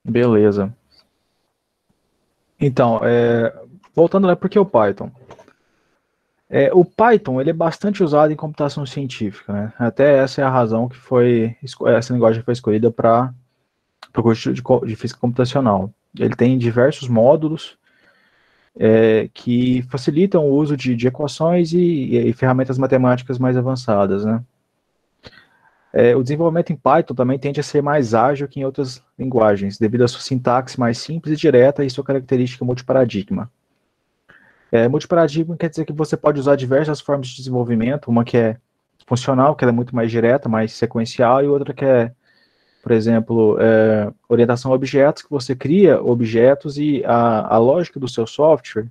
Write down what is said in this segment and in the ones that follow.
Beleza. Então, voltando lá, por que o Python? O Python ele é bastante usado em computação científica, né? Até essa é a razão que essa linguagem foi escolhida para o curso de física computacional. Ele tem diversos módulos que facilitam o uso de equações e ferramentas matemáticas mais avançadas, né? O desenvolvimento em Python também tende a ser mais ágil que em outras linguagens, devido à sua sintaxe mais simples e direta e sua característica multiparadigma. Multiparadigma quer dizer que você pode usar diversas formas de desenvolvimento, uma que é funcional, que ela é muito mais direta, mais sequencial, e outra que é, por exemplo, orientação a objetos, que você cria objetos e a lógica do seu software,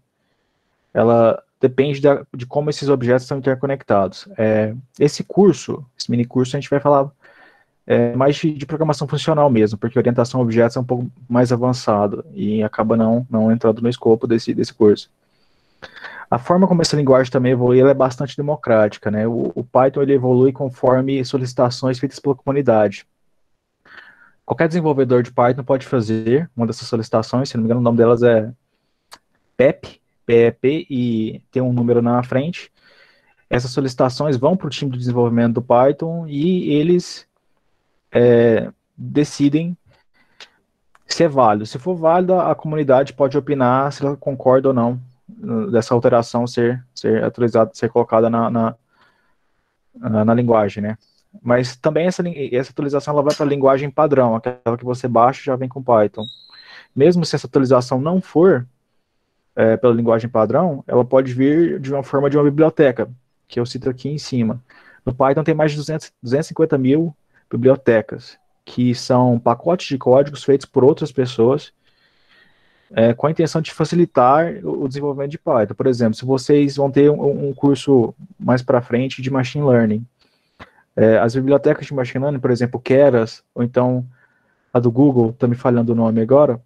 ela depende de como esses objetos estão interconectados. Esse mini curso, a gente vai falar mais de programação funcional mesmo, porque orientação a objetos é um pouco mais avançado e acaba não entrando no escopo desse curso. A forma como essa linguagem também evolui, ela é bastante democrática, né? O Python ele evolui conforme solicitações feitas pela comunidade. Qualquer desenvolvedor de Python pode fazer uma dessas solicitações, se não me engano o nome delas é PEP, PEP, e tem um número na frente. Essas solicitações vão para o time de desenvolvimento do Python e eles decidem se é válido. Se for válido, a comunidade pode opinar se ela concorda ou não dessa alteração ser atualizada, ser colocada na linguagem, né? Mas também essa atualização ela vai para a linguagem padrão, aquela que você baixa já vem com Python. Mesmo se essa atualização não for pela linguagem padrão, ela pode vir de uma forma de uma biblioteca, que eu cito aqui em cima. No Python tem mais de 250 mil bibliotecas, que são pacotes de códigos feitos por outras pessoas, com a intenção de facilitar o desenvolvimento de Python. Por exemplo, se vocês vão ter um curso mais para frente de Machine Learning, as bibliotecas de Machine Learning, por exemplo, Keras, ou então a do Google, está me falhando o nome agora,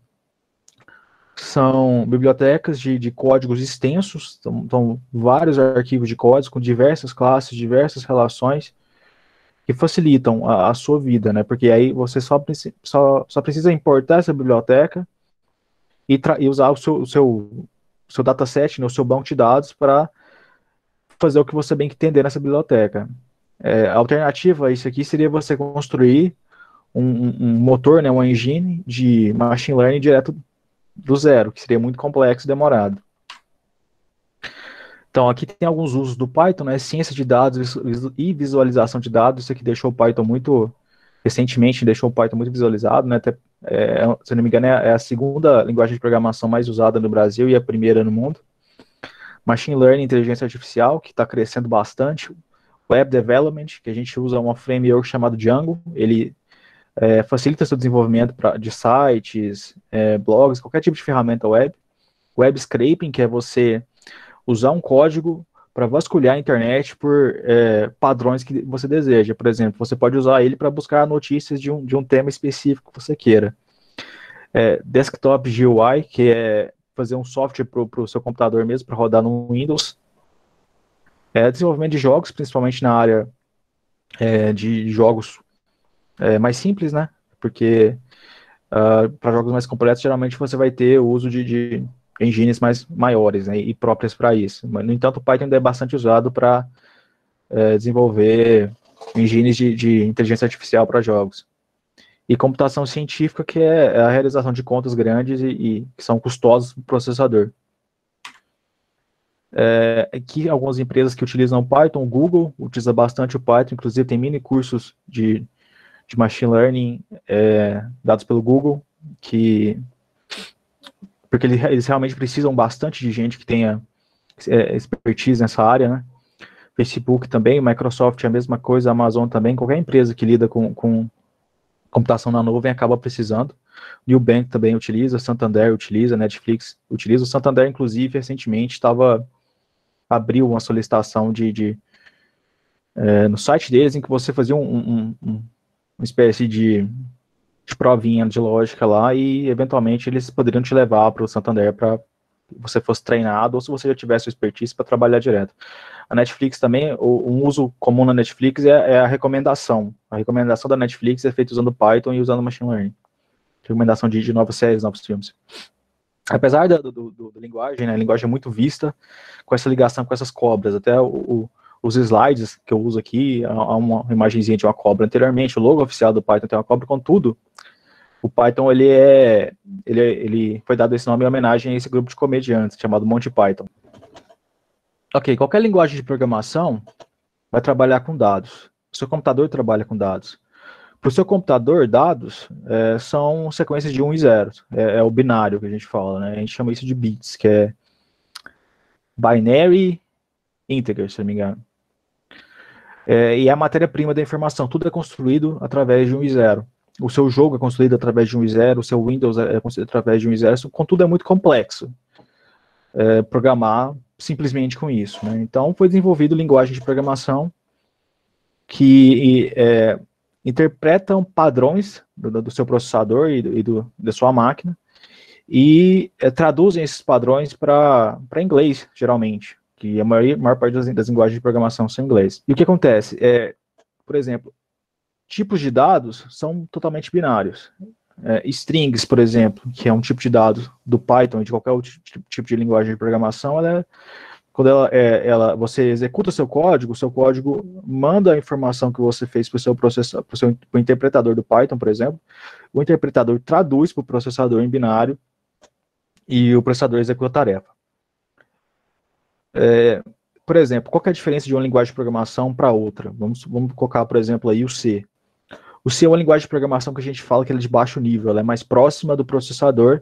são bibliotecas de códigos extensos, então vários arquivos de códigos com diversas classes, diversas relações, que facilitam a sua vida, né? Porque aí você só precisa importar essa biblioteca e usar o seu dataset, né, o seu banco de dados para fazer o que você bem entender nessa biblioteca. A alternativa a isso aqui seria você construir um motor, né, uma engine de machine learning direto do zero, que seria muito complexo e demorado. Então, aqui tem alguns usos do Python, né, ciência de dados e visualização de dados, isso aqui deixou o Python recentemente deixou o Python muito visualizado, né, até, se não me engano, é a segunda linguagem de programação mais usada no Brasil e a primeira no mundo. Machine Learning, inteligência artificial, que está crescendo bastante. Web Development, que a gente usa uma framework chamado Django, ele facilita seu desenvolvimento de sites, blogs, qualquer tipo de ferramenta web. Web Scraping, que é você usar um código para vasculhar a internet por padrões que você deseja. Por exemplo, você pode usar ele para buscar notícias de um tema específico que você queira. Desktop GUI, que é fazer um software para o seu computador mesmo, para rodar no Windows. Desenvolvimento de jogos, principalmente na área de jogos mais simples, né? Porque para jogos mais completos, geralmente você vai ter o uso de engines mais maiores, né, e próprias para isso. Mas, no entanto, o Python ainda é bastante usado para desenvolver engines de inteligência artificial para jogos. E computação científica, que é a realização de contas grandes e que são custosas para o processador. Aqui, algumas empresas que utilizam o Python, o Google utiliza bastante o Python, inclusive tem mini cursos de machine learning dados pelo Google, porque eles realmente precisam bastante de gente que tenha expertise nessa área, né? Facebook também, Microsoft é a mesma coisa, Amazon também, qualquer empresa que lida com computação na nuvem acaba precisando. Nubank também utiliza, Santander utiliza, Netflix utiliza. O Santander, inclusive, recentemente abriu uma solicitação no site deles em que você fazia uma espécie de provinha de lógica lá e, eventualmente, eles poderiam te levar para o Santander para você fosse treinado ou se você já tivesse o expertise para trabalhar direto. A Netflix também, um uso comum na Netflix é a recomendação. A recomendação da Netflix é feita usando Python e usando Machine Learning. recomendação de novas séries, novos filmes. Apesar da linguagem, né, a linguagem é muito vista com essa ligação com essas cobras, até os slides que eu uso aqui, há uma imagenzinha de uma cobra anteriormente, o logo oficial do Python tem uma cobra, contudo, o Python, ele foi dado esse nome em homenagem a esse grupo de comediantes, chamado Monty Python. Ok, qualquer linguagem de programação vai trabalhar com dados. O seu computador trabalha com dados. Para o seu computador, dados são sequências de 1 e 0. É o binário que a gente fala, né? A gente chama isso de bits, que é binary integer, se não me engano. E é a matéria-prima da informação. Tudo é construído através de 1 e 0. O seu jogo é construído através de 1 e 0, o seu Windows é construído através de 1 e 0. Contudo, é muito complexo programar simplesmente com isso, né? Então, foi desenvolvido linguagem de programação que interpretam padrões do seu processador e da sua máquina e traduzem esses padrões para inglês, geralmente, que a maior parte das linguagens de programação são em inglês. E o que acontece? Por exemplo, tipos de dados são totalmente binários. Strings, por exemplo, que é um tipo de dado do Python e de qualquer outro tipo de linguagem de programação, quando você executa o seu código manda a informação que você fez para o seu processador, para o interpretador do Python, por exemplo. O interpretador traduz para o processador em binário e o processador executa a tarefa. Por exemplo, qual que é a diferença de uma linguagem de programação para outra? Vamos colocar, por exemplo, aí o C. O C é uma linguagem de programação que a gente fala que ela é de baixo nível, ela é mais próxima do processador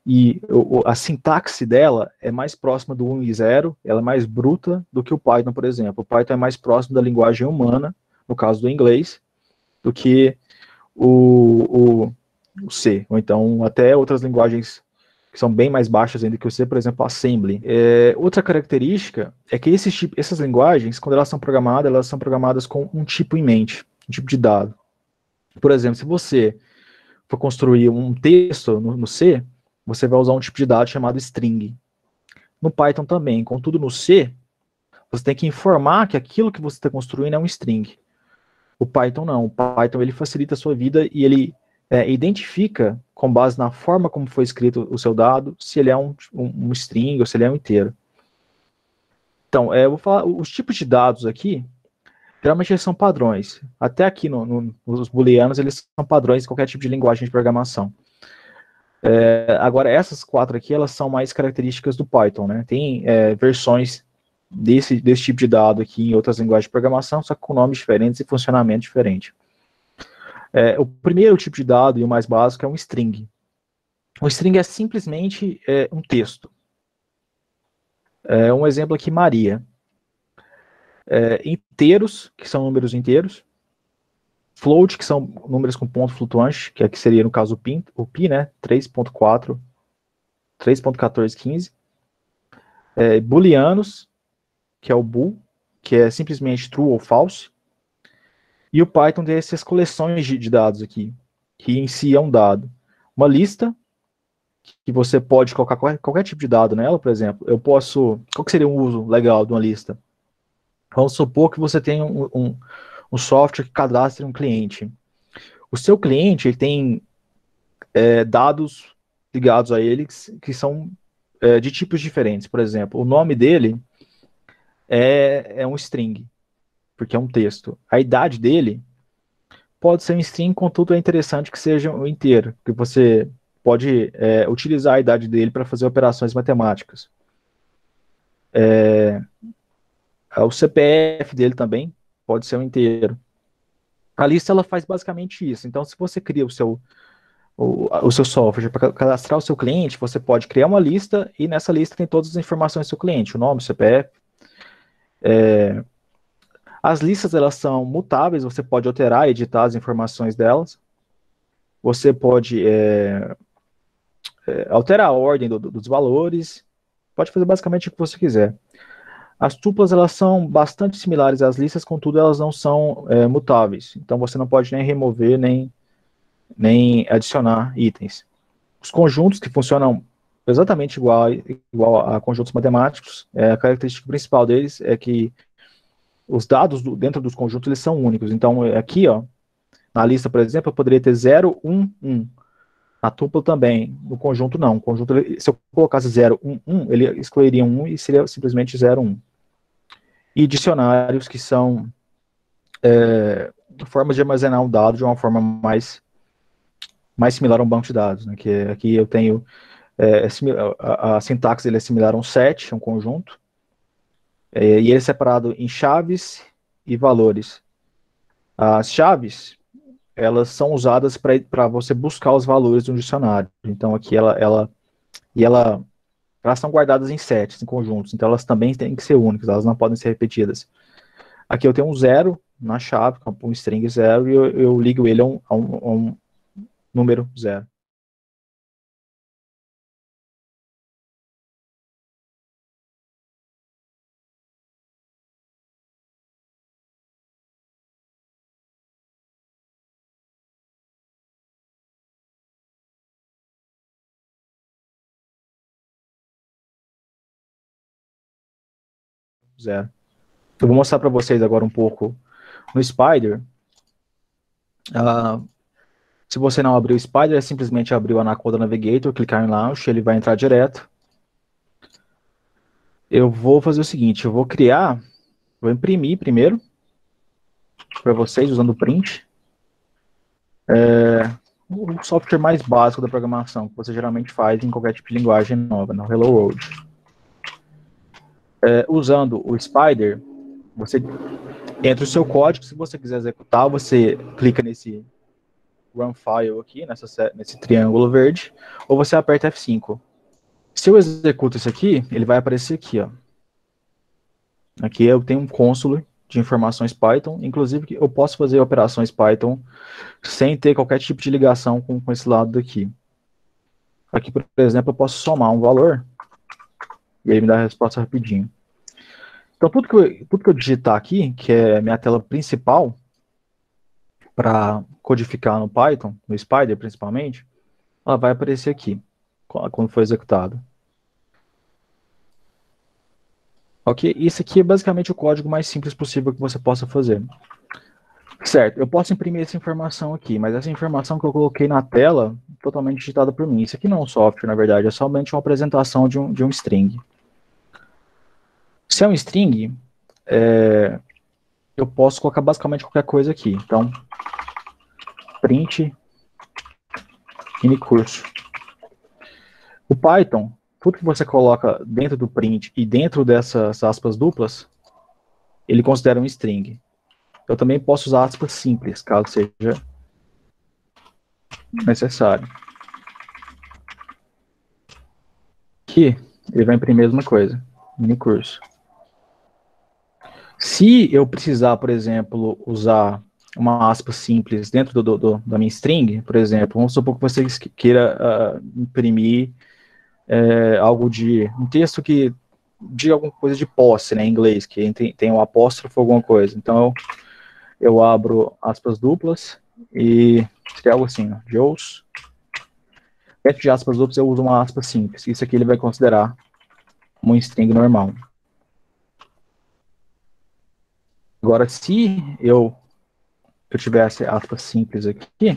e a sintaxe dela é mais próxima do 1 e 0, ela é mais bruta do que o Python, por exemplo. O Python é mais próximo da linguagem humana, no caso do inglês, do que o C, ou então até outras linguagens que são bem mais baixas ainda que o C, por exemplo, Assembly. Outra característica é que essas linguagens, quando elas são programadas com um tipo em mente, um tipo de dado. Por exemplo, se você for construir um texto no C, você vai usar um tipo de dado chamado string. No Python também, contudo no C, você tem que informar que aquilo que você está construindo é um string. O Python não. O Python ele facilita a sua vida e ele identifica, com base na forma como foi escrito o seu dado, se ele é um string ou se ele é um inteiro. Então, eu vou falar, os tipos de dados aqui, geralmente eles são padrões. Até aqui nos booleanos, eles são padrões em qualquer tipo de linguagem de programação. Agora, essas 4 aqui, elas são mais características do Python, né? Tem versões desse tipo de dado aqui em outras linguagens de programação, só que com nomes diferentes e funcionamento diferente. O primeiro tipo de dado e o mais básico é um string. Um string é simplesmente um texto. Um exemplo aqui, Maria. Inteiros, que são números inteiros. Float, que são números com ponto flutuante, que aqui seria, no caso, o pi, né? 3.4, 3.1415. Booleanos, que é o bool, que é simplesmente true ou false. E o Python tem essas coleções de dados aqui, que em si é um dado. Uma lista, que você pode colocar qualquer tipo de dado nela, por exemplo. Qual que seria um uso legal de uma lista? Vamos supor que você tem um software que cadastra um cliente. O seu cliente ele tem dados ligados a ele que são de tipos diferentes. Por exemplo, o nome dele é um string, porque é um texto. A idade dele pode ser um string, contudo é interessante que seja um inteiro, que você pode utilizar a idade dele para fazer operações matemáticas. O CPF dele também pode ser um inteiro. A lista ela faz basicamente isso. Então, se você cria o seu software para cadastrar o seu cliente, você pode criar uma lista e nessa lista tem todas as informações do seu cliente, o nome, o CPF. As listas elas são mutáveis, você pode alterar e editar as informações delas. Você pode alterar a ordem dos valores. Pode fazer basicamente o que você quiser. As tuplas elas são bastante similares às listas, contudo elas não são mutáveis. Então você não pode nem remover nem adicionar itens. Os conjuntos que funcionam exatamente igual a conjuntos matemáticos, a característica principal deles é que os dados dentro dos conjuntos eles são únicos. Então aqui, ó, na lista, por exemplo, eu poderia ter 0, 1, 1. Na tupla também, no conjunto não. O conjunto, se eu colocasse 0, 1, 1, ele excluiria 1 e seria simplesmente 0, 1. E dicionários, que são formas de armazenar um dado de uma forma mais similar a um banco de dados, né? Que aqui eu tenho a sintaxe dele é similar a um set, um conjunto, e ele é separado em chaves e valores. As chaves, elas são usadas para você buscar os valores de um dicionário. Então aqui elas são guardadas em sets, em conjuntos, então elas também têm que ser únicas, elas não podem ser repetidas. Aqui eu tenho um zero na chave, um string zero, e eu ligo ele a um número zero. Zero. Eu vou mostrar para vocês agora um pouco no Spider. Se você não abrir o Spider, é simplesmente abrir o Anaconda Navigator, clicar em Launch, ele vai entrar direto. Eu vou fazer o seguinte, vou imprimir primeiro para vocês usando o print. O software mais básico da programação, que você geralmente faz em qualquer tipo de linguagem nova, no Hello World. Usando o Spider, você entra o seu código, se você quiser executar, você clica nesse Run File aqui, nesse triângulo verde, ou você aperta F5. Se eu executo isso aqui, ele vai aparecer aqui, ó. Aqui eu tenho um console de informações Python, inclusive eu posso fazer operações Python sem ter qualquer tipo de ligação com esse lado daqui. Aqui, por exemplo, eu posso somar um valor e ele me dá a resposta rapidinho. Então, tudo que eu digitar aqui, que é minha tela principal, para codificar no Python, no Spider principalmente, ela vai aparecer aqui, quando for executado. Ok? Isso aqui é basicamente o código mais simples possível que você possa fazer. Certo, eu posso imprimir essa informação aqui, mas essa informação que eu coloquei na tela, totalmente digitada por mim. Isso aqui não é um software, na verdade, é somente uma apresentação de um string. Se é um string, eu posso colocar basicamente qualquer coisa aqui. Então, print curso. O Python, tudo que você coloca dentro do print e dentro dessas aspas duplas, ele considera um string. Eu também posso usar aspas simples, caso seja necessário. Aqui, ele vai imprimir a mesma coisa, curso. Se eu precisar, por exemplo, usar uma aspa simples dentro da minha string, por exemplo, vamos supor que você queira imprimir algo um texto que diga alguma coisa de posse, né, em inglês, que tem um apóstrofo ou alguma coisa. Então, eu abro aspas duplas e seria algo assim, Joe's. Dentro de aspas duplas eu uso uma aspa simples. Isso aqui ele vai considerar como um string normal. Agora, se eu tivesse aspas simples aqui,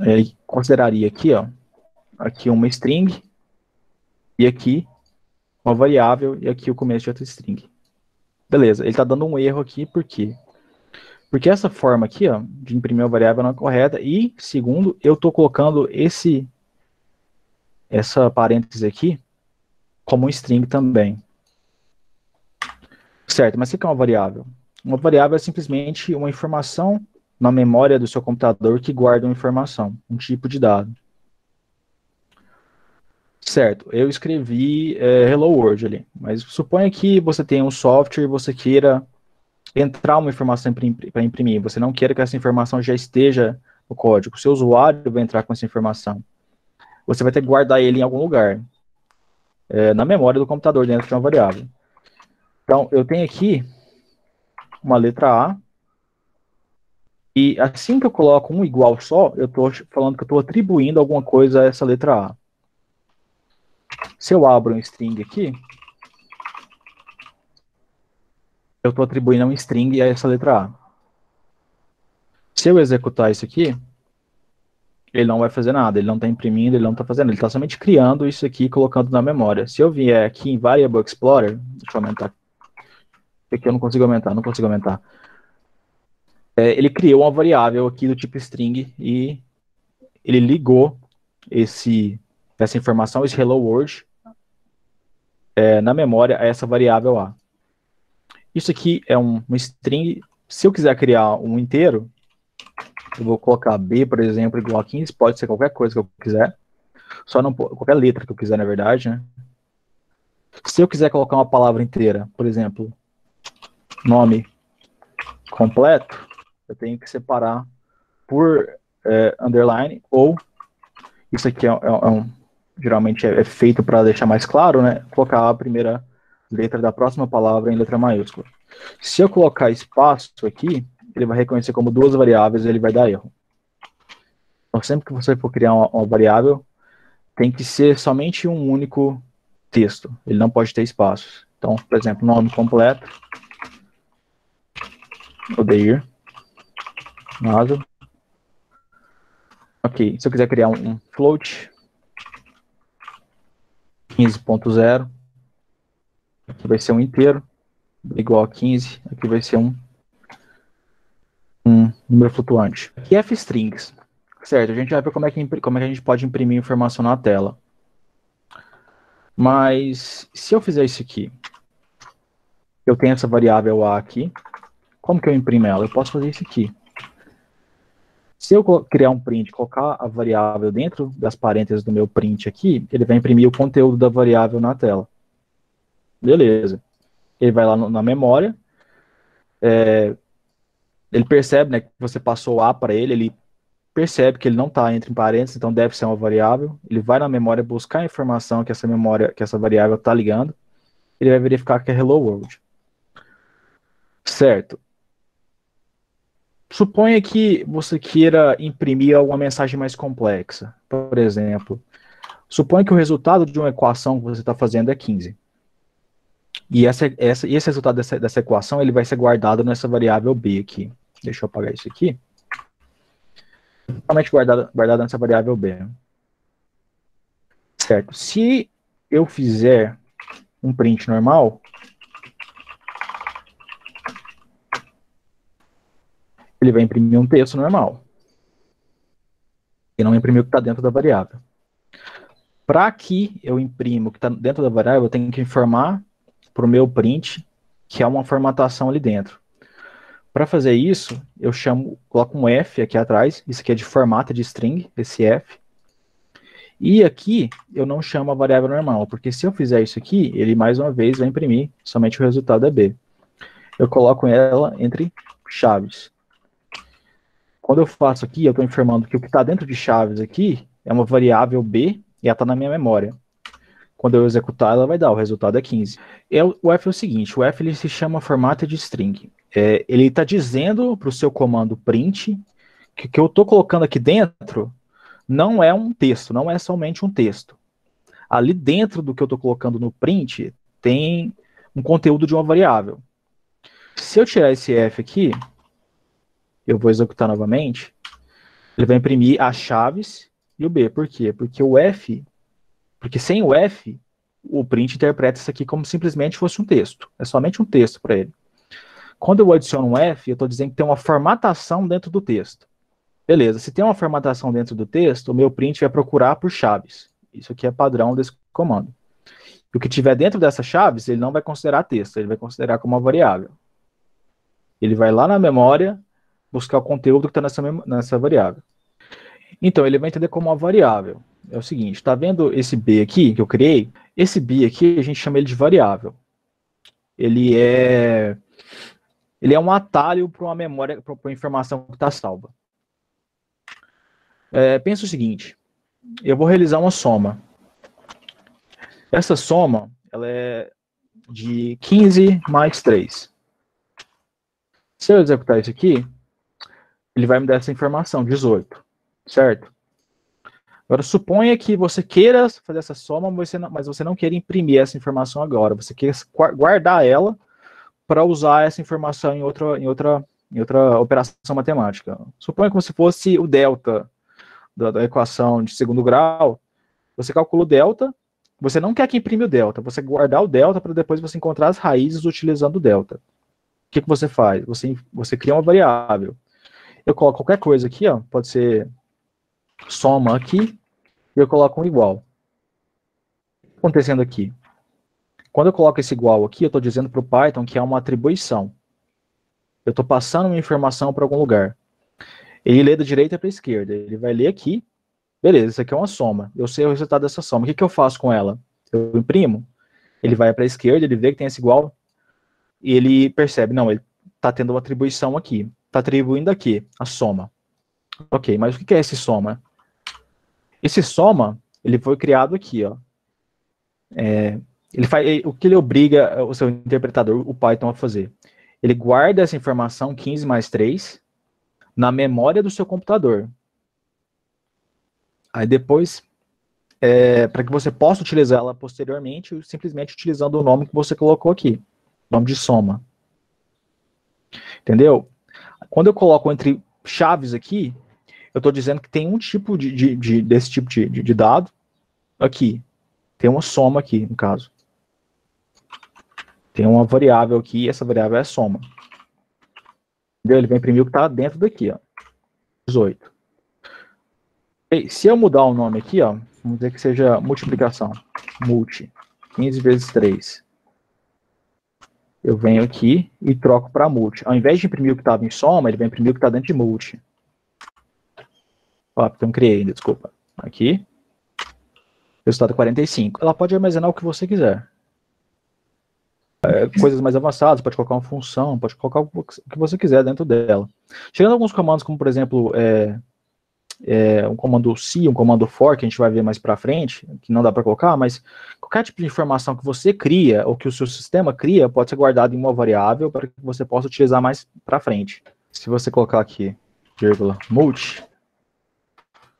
ele consideraria aqui, ó, aqui uma string e aqui uma variável e aqui o começo de outra string. Beleza, ele está dando um erro aqui, por quê? Porque essa forma aqui, ó, de imprimir uma variável não é correta e, segundo, eu estou colocando essa parêntese aqui como um string também. Certo, mas o que é uma variável? Uma variável é simplesmente uma informação na memória do seu computador que guarda uma informação, um tipo de dado. Certo, eu escrevi Hello World ali, mas suponha que você tenha um software e você queira entrar uma informação para imprimir, você não queira que essa informação já esteja no código, o seu usuário vai entrar com essa informação. Você vai ter que guardar ele em algum lugar, na memória do computador, dentro de uma variável. Então, eu tenho aqui uma letra A, e assim que eu coloco um igual só, eu estou falando que eu estou atribuindo alguma coisa a essa letra A. Se eu abro um string aqui, eu estou atribuindo um string a essa letra A. Se eu executar isso aqui, ele não vai fazer nada, ele não está imprimindo, ele não está fazendo, ele está somente criando isso aqui e colocando na memória. Se eu vier aqui em Variable Explorer, deixa eu aumentar, aqui eu não consigo aumentar. Ele criou uma variável aqui do tipo string e ele ligou essa informação, esse hello world, na memória a essa variável A. Isso aqui é um string. Se eu quiser criar um inteiro, eu vou colocar B, por exemplo, igual a 15, pode ser qualquer coisa que eu quiser, só não qualquer letra que eu quiser, na verdade, né? Se eu quiser colocar uma palavra inteira, por exemplo, nome completo, eu tenho que separar por underline, ou isso aqui geralmente é feito para deixar mais claro, né? Colocar a primeira letra da próxima palavra em letra maiúscula. Se eu colocar espaço aqui, ele vai reconhecer como duas variáveis e ele vai dar erro. Então, sempre que você for criar uma variável, tem que ser somente um único texto. Ele não pode ter espaços. Então, por exemplo, nome completo, Odeir, Naso. Ok, se eu quiser criar um float, 15.0, aqui vai ser um inteiro, igual a 15, aqui vai ser um número flutuante. Aqui é fstrings, certo? A gente vai ver como é que a gente pode imprimir informação na tela. Mas se eu fizer isso aqui, eu tenho essa variável A aqui, como que eu imprimo ela? Eu posso fazer isso aqui. Se eu criar um print, colocar a variável dentro das parênteses do meu print aqui, ele vai imprimir o conteúdo da variável na tela. Beleza. Ele vai lá na memória, ele percebe, né, que você passou A para ele percebe que ele não está entre parênteses, então deve ser uma variável. Ele vai na memória buscar a informação que essa variável está ligando. Ele vai verificar que é hello world. Certo. Suponha que você queira imprimir alguma mensagem mais complexa. Por exemplo, suponha que o resultado de uma equação que você está fazendo é 15. E esse resultado dessa equação ele vai ser guardado nessa variável B aqui. Deixa eu apagar isso aqui. Totalmente guardado nessa variável B. Certo. Se eu fizer um print normal, ele vai imprimir um texto normal. E não imprimir o que está dentro da variável. Para que eu imprima o que está dentro da variável, eu tenho que informar para o meu print que há uma formatação ali dentro. Para fazer isso, eu coloco um F aqui atrás, isso aqui é de formato de string, esse F. E aqui eu não chamo a variável normal, porque se eu fizer isso aqui, ele mais uma vez vai imprimir somente o resultado é B. Eu coloco ela entre chaves. Quando eu faço aqui, eu estou informando que o que está dentro de chaves aqui é uma variável B e ela está na minha memória. Quando eu executar, ela vai dar, o resultado é 15. O F é o seguinte, o F ele se chama formato de string. Ele está dizendo para o seu comando print que o que eu estou colocando aqui dentro não é um texto, não é somente um texto. Ali dentro do que eu estou colocando no print tem um conteúdo de uma variável. Se eu tirar esse F aqui, eu vou executar novamente, ele vai imprimir as chaves e o B. Por quê? Porque sem o F, o print interpreta isso aqui como simplesmente fosse um texto. É somente um texto para ele. Quando eu adiciono um F, eu estou dizendo que tem uma formatação dentro do texto. Beleza, se tem uma formatação dentro do texto, o meu print vai procurar por chaves. Isso aqui é padrão desse comando. E o que tiver dentro dessas chaves, ele não vai considerar texto, ele vai considerar como uma variável. Ele vai lá na memória buscar o conteúdo que está nessa variável. Então, ele vai entender como uma variável. É o seguinte, está vendo esse B aqui que eu criei? Esse B aqui, a gente chama ele de variável. Ele é um atalho para uma memória, para uma informação que está salva. Pensa o seguinte, eu vou realizar uma soma. Essa soma, ela é de 15 mais 3. Se eu executar isso aqui, ele vai me dar essa informação, 18, certo? Agora, suponha que você queira fazer essa soma, mas você não queira imprimir essa informação agora. Você quer guardar ela para usar essa informação em outra em outra operação matemática. Suponha que você fosse o delta da equação de segundo grau, você calcula o delta, você não quer que imprime o delta, você guardar o delta para depois você encontrar as raízes utilizando o delta. O que você faz? Você cria uma variável. Eu coloco qualquer coisa aqui, ó, pode ser soma aqui, e eu coloco um igual. O que está acontecendo aqui? Quando eu coloco esse igual aqui, eu estou dizendo para o Python que é uma atribuição. Eu estou passando uma informação para algum lugar. Ele lê da direita para a esquerda. Ele vai ler aqui. Beleza, isso aqui é uma soma. Eu sei o resultado dessa soma. O que eu faço com ela? Eu imprimo. Ele vai para a esquerda, ele vê que tem esse igual. E ele percebe, não, ele está tendo uma atribuição aqui. Está atribuindo aqui a soma. Ok, mas o que é esse soma? Esse soma, ele foi criado aqui, ó. O que ele obriga o seu interpretador, o Python, a fazer? Ele guarda essa informação 15 mais 3 na memória do seu computador. Aí depois, para que você possa utilizar ela posteriormente, simplesmente utilizando o nome que você colocou aqui, nome de soma. Entendeu? Quando eu coloco entre chaves aqui, eu estou dizendo que tem um tipo desse tipo de dado aqui. Tem uma soma aqui, no caso. Tem uma variável aqui, e essa variável é a soma. Entendeu? Ele vai imprimir o que está dentro daqui, ó. 18. E se eu mudar o nome aqui, ó, vamos dizer que seja multiplicação. Multi. 15 vezes 3. Eu venho aqui e troco para multi. Ao invés de imprimir o que estava em soma, ele vai imprimir o que está dentro de multi. Ó, então criei ainda, desculpa. Aqui. Resultado 45. Ela pode armazenar o que você quiser. Coisas mais avançadas, pode colocar uma função, pode colocar o que você quiser dentro dela. Chegando a alguns comandos, como por exemplo, um comando C, um comando for, que a gente vai ver mais para frente, que não dá para colocar, mas qualquer tipo de informação que você cria, ou que o seu sistema cria, pode ser guardado em uma variável para que você possa utilizar mais para frente. Se você colocar aqui, vírgula, multi,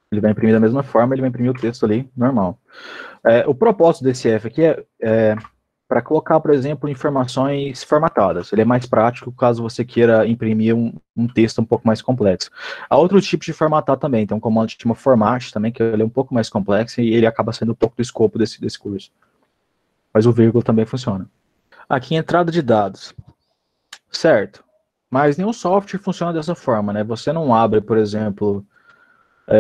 ele vai imprimir da mesma forma, ele vai imprimir o texto ali, normal. O propósito desse F aqui é para colocar, por exemplo, informações formatadas. Ele é mais prático caso você queira imprimir um texto um pouco mais complexo. Há outro tipo de formatar também, tem um comando que chama format também, que ele é um pouco mais complexo e ele acaba sendo um pouco do escopo desse curso. Mas o vírgula também funciona. Aqui, entrada de dados. Certo. Mas nenhum software funciona dessa forma, né? Você não abre, por exemplo,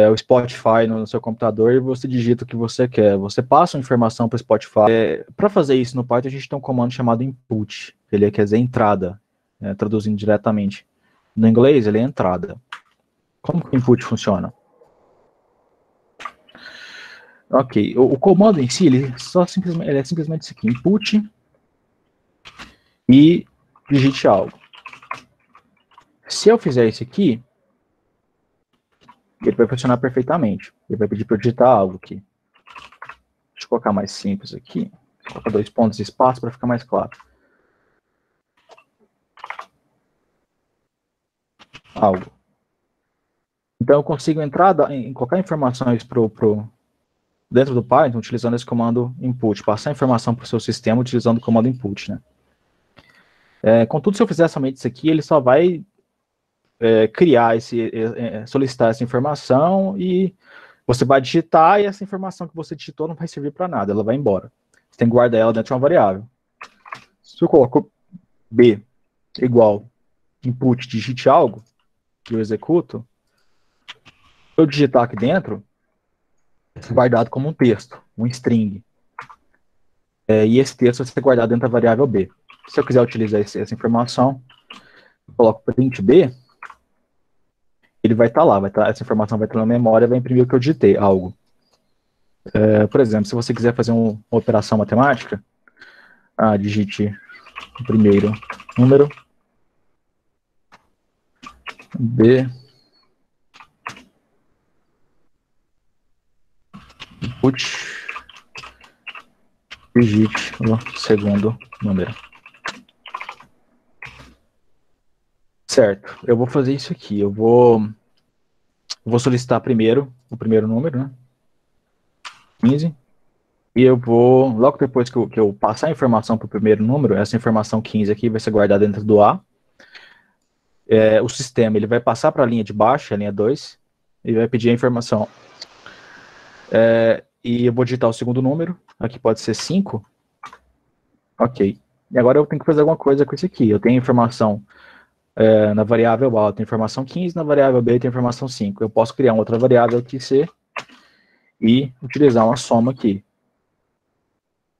o Spotify no seu computador e você digita o que você quer. Você passa uma informação para o Spotify. Para fazer isso no Python, a gente tem um comando chamado input. Ele quer dizer entrada, traduzindo diretamente. No inglês, ele é entrada. Como que o input funciona? Ok, o comando em si, ele é simplesmente isso aqui, input e digite algo. Se eu fizer isso aqui, ele vai funcionar perfeitamente. Ele vai pedir para eu digitar algo aqui. Deixa eu colocar mais simples aqui. Vou colocar 2 pontos e espaço para ficar mais claro. Algo. Então eu consigo entrar em colocar informações dentro do Python utilizando esse comando input, passar informação para o seu sistema utilizando o comando input, né? Contudo, se eu fizer somente isso aqui, ele só vai criar solicitar essa informação e você vai digitar e essa informação que você digitou não vai servir para nada, ela vai embora. Você tem que guardar ela dentro de uma variável. Se eu coloco B igual input, digite algo, que eu executo, eu digitar aqui dentro, é guardado como um texto, um string. E esse texto vai ser guardado dentro da variável B. Se eu quiser utilizar essa informação, eu coloco print B, ele vai estar lá, essa informação vai estar na memória, vai imprimir o que eu digitei, algo. Por exemplo, se você quiser fazer uma operação matemática, digite o primeiro número, B, input, digite o segundo número. Certo, eu vou fazer isso aqui, eu vou solicitar primeiro o primeiro número, né? 15, e eu vou, logo depois que eu passar a informação para o primeiro número, essa informação 15 aqui vai ser guardada dentro do A, o sistema ele vai passar para a linha de baixo, a linha 2, e vai pedir a informação. E eu vou digitar o segundo número, aqui pode ser 5. Ok. E agora eu tenho que fazer alguma coisa com isso aqui. Eu tenho informação na variável A, eu tenho informação 15, na variável B eu tenho informação 5. Eu posso criar uma outra variável aqui, C, e utilizar uma soma aqui.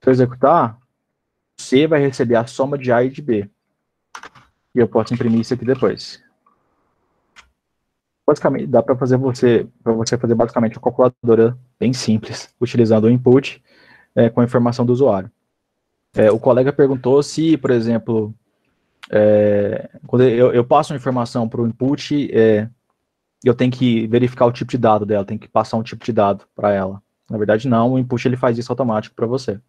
Se eu executar, C vai receber a soma de A e de B. E eu posso imprimir isso aqui depois. Basicamente, dá para você fazer basicamente uma calculadora bem simples, utilizando o input com a informação do usuário. O colega perguntou se, por exemplo, quando eu passo uma informação para o input, eu tenho que verificar o tipo de dado dela, tenho que passar um tipo de dado para ela. Na verdade, não, o input ele faz isso automático para você.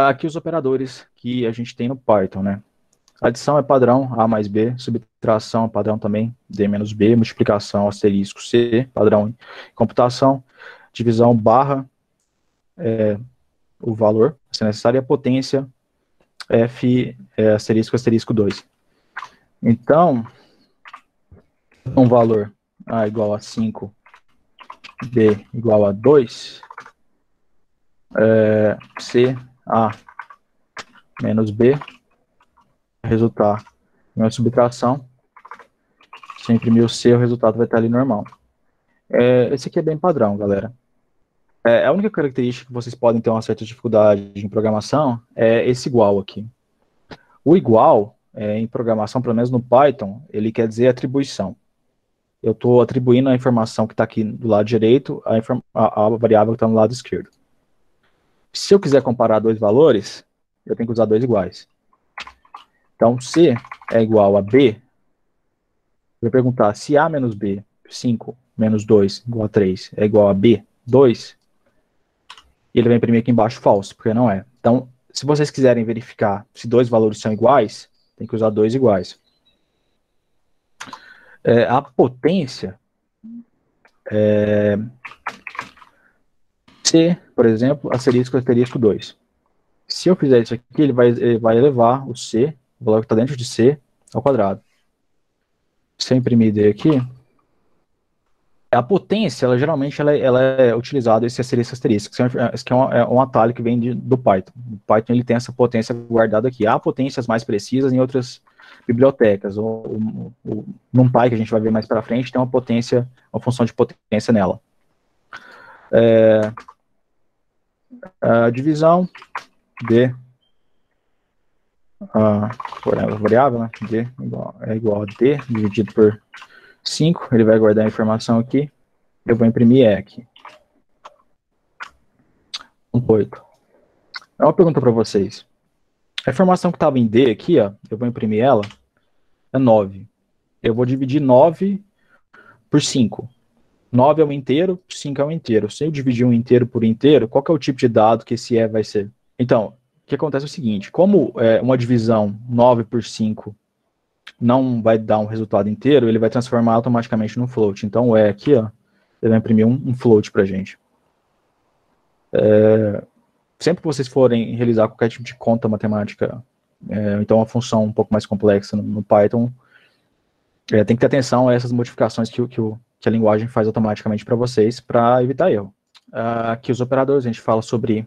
Aqui os operadores que a gente tem no Python, né? Adição é padrão, A mais B, subtração é padrão também, D menos B, multiplicação, asterisco, C, padrão em computação, divisão, barra, o valor, se necessário, e a potência, F, asterisco, asterisco 2. Então, um valor A igual a 5, B igual a 2, C, A menos B, resultar em uma subtração. Se eu imprimir o C, o resultado vai estar ali normal. Esse aqui é bem padrão, galera. A única característica que vocês podem ter uma certa dificuldade em programação é esse igual aqui. O igual, em programação, pelo menos no Python, ele quer dizer atribuição. Eu estou atribuindo a informação que está aqui do lado direito à variável que está no lado esquerdo. Se eu quiser comparar dois valores, eu tenho que usar dois iguais. Então, C é igual a B. Eu vou perguntar se A menos B, 5 menos 2 igual a 3, é igual a B, 2. E ele vai imprimir aqui embaixo falso, porque não é. Então, se vocês quiserem verificar se dois valores são iguais, tem que usar dois iguais. A potência C, por exemplo, asterisco, asterisco 2. Se eu fizer isso aqui, ele vai elevar o C, o valor que está dentro de C, ao quadrado. Se eu imprimir D aqui, a potência, geralmente, ela é utilizada, esse asterisco, asterisco, que é um atalho que vem do Python. O Python ele tem essa potência guardada aqui. Há potências mais precisas em outras bibliotecas. O NumPy, que a gente vai ver mais para frente, tem uma função de potência nela. A divisão D, por a variável, né, D é igual a D dividido por 5, ele vai guardar a informação aqui, eu vou imprimir E aqui. 8. É uma pergunta para vocês. A informação que estava em D aqui, ó, eu vou imprimir ela, é 9. Eu vou dividir 9 por 5. 9 é um inteiro, 5 é um inteiro. Se eu dividir um inteiro por inteiro, qual que é o tipo de dado que esse E vai ser? Então, o que acontece é o seguinte, como uma divisão 9 por 5 não vai dar um resultado inteiro, ele vai transformar automaticamente no float. Então, o E aqui, ó, ele vai imprimir um float para a gente. Sempre que vocês forem realizar qualquer tipo de conta matemática, então uma função um pouco mais complexa no Python, tem que ter atenção a essas modificações que a linguagem faz automaticamente para vocês, para evitar erro. Aqui os operadores, a gente fala sobre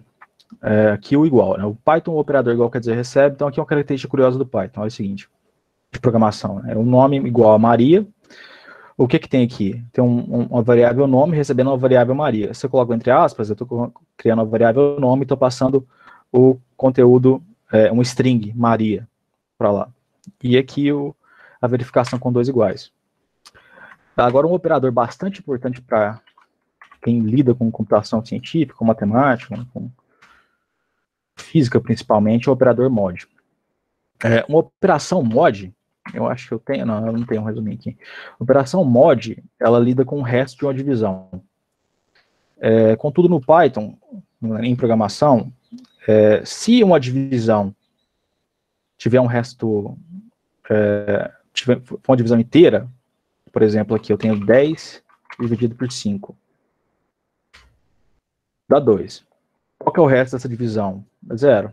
aqui o igual, né? O Python, o operador igual quer dizer recebe, então aqui é uma característica curiosa do Python, olha o seguinte, de programação, né? Um nome igual a Maria. O que tem aqui? Tem uma variável nome recebendo uma variável Maria. Se eu coloco entre aspas, eu estou criando uma variável nome e estou passando o conteúdo, um string Maria, para lá. E aqui a verificação com dois iguais. Agora, um operador bastante importante para quem lida com computação científica, com matemática, com física principalmente, é o operador mod. Uma operação mod, eu acho que eu tenho, não, eu não tenho um resuminho aqui. Operação mod, ela lida com o resto de uma divisão. Contudo, no Python, em programação, se uma divisão tiver um resto, tiver uma divisão inteira, por exemplo, aqui eu tenho 10 dividido por 5, dá 2. Qual que é o resto dessa divisão? 0.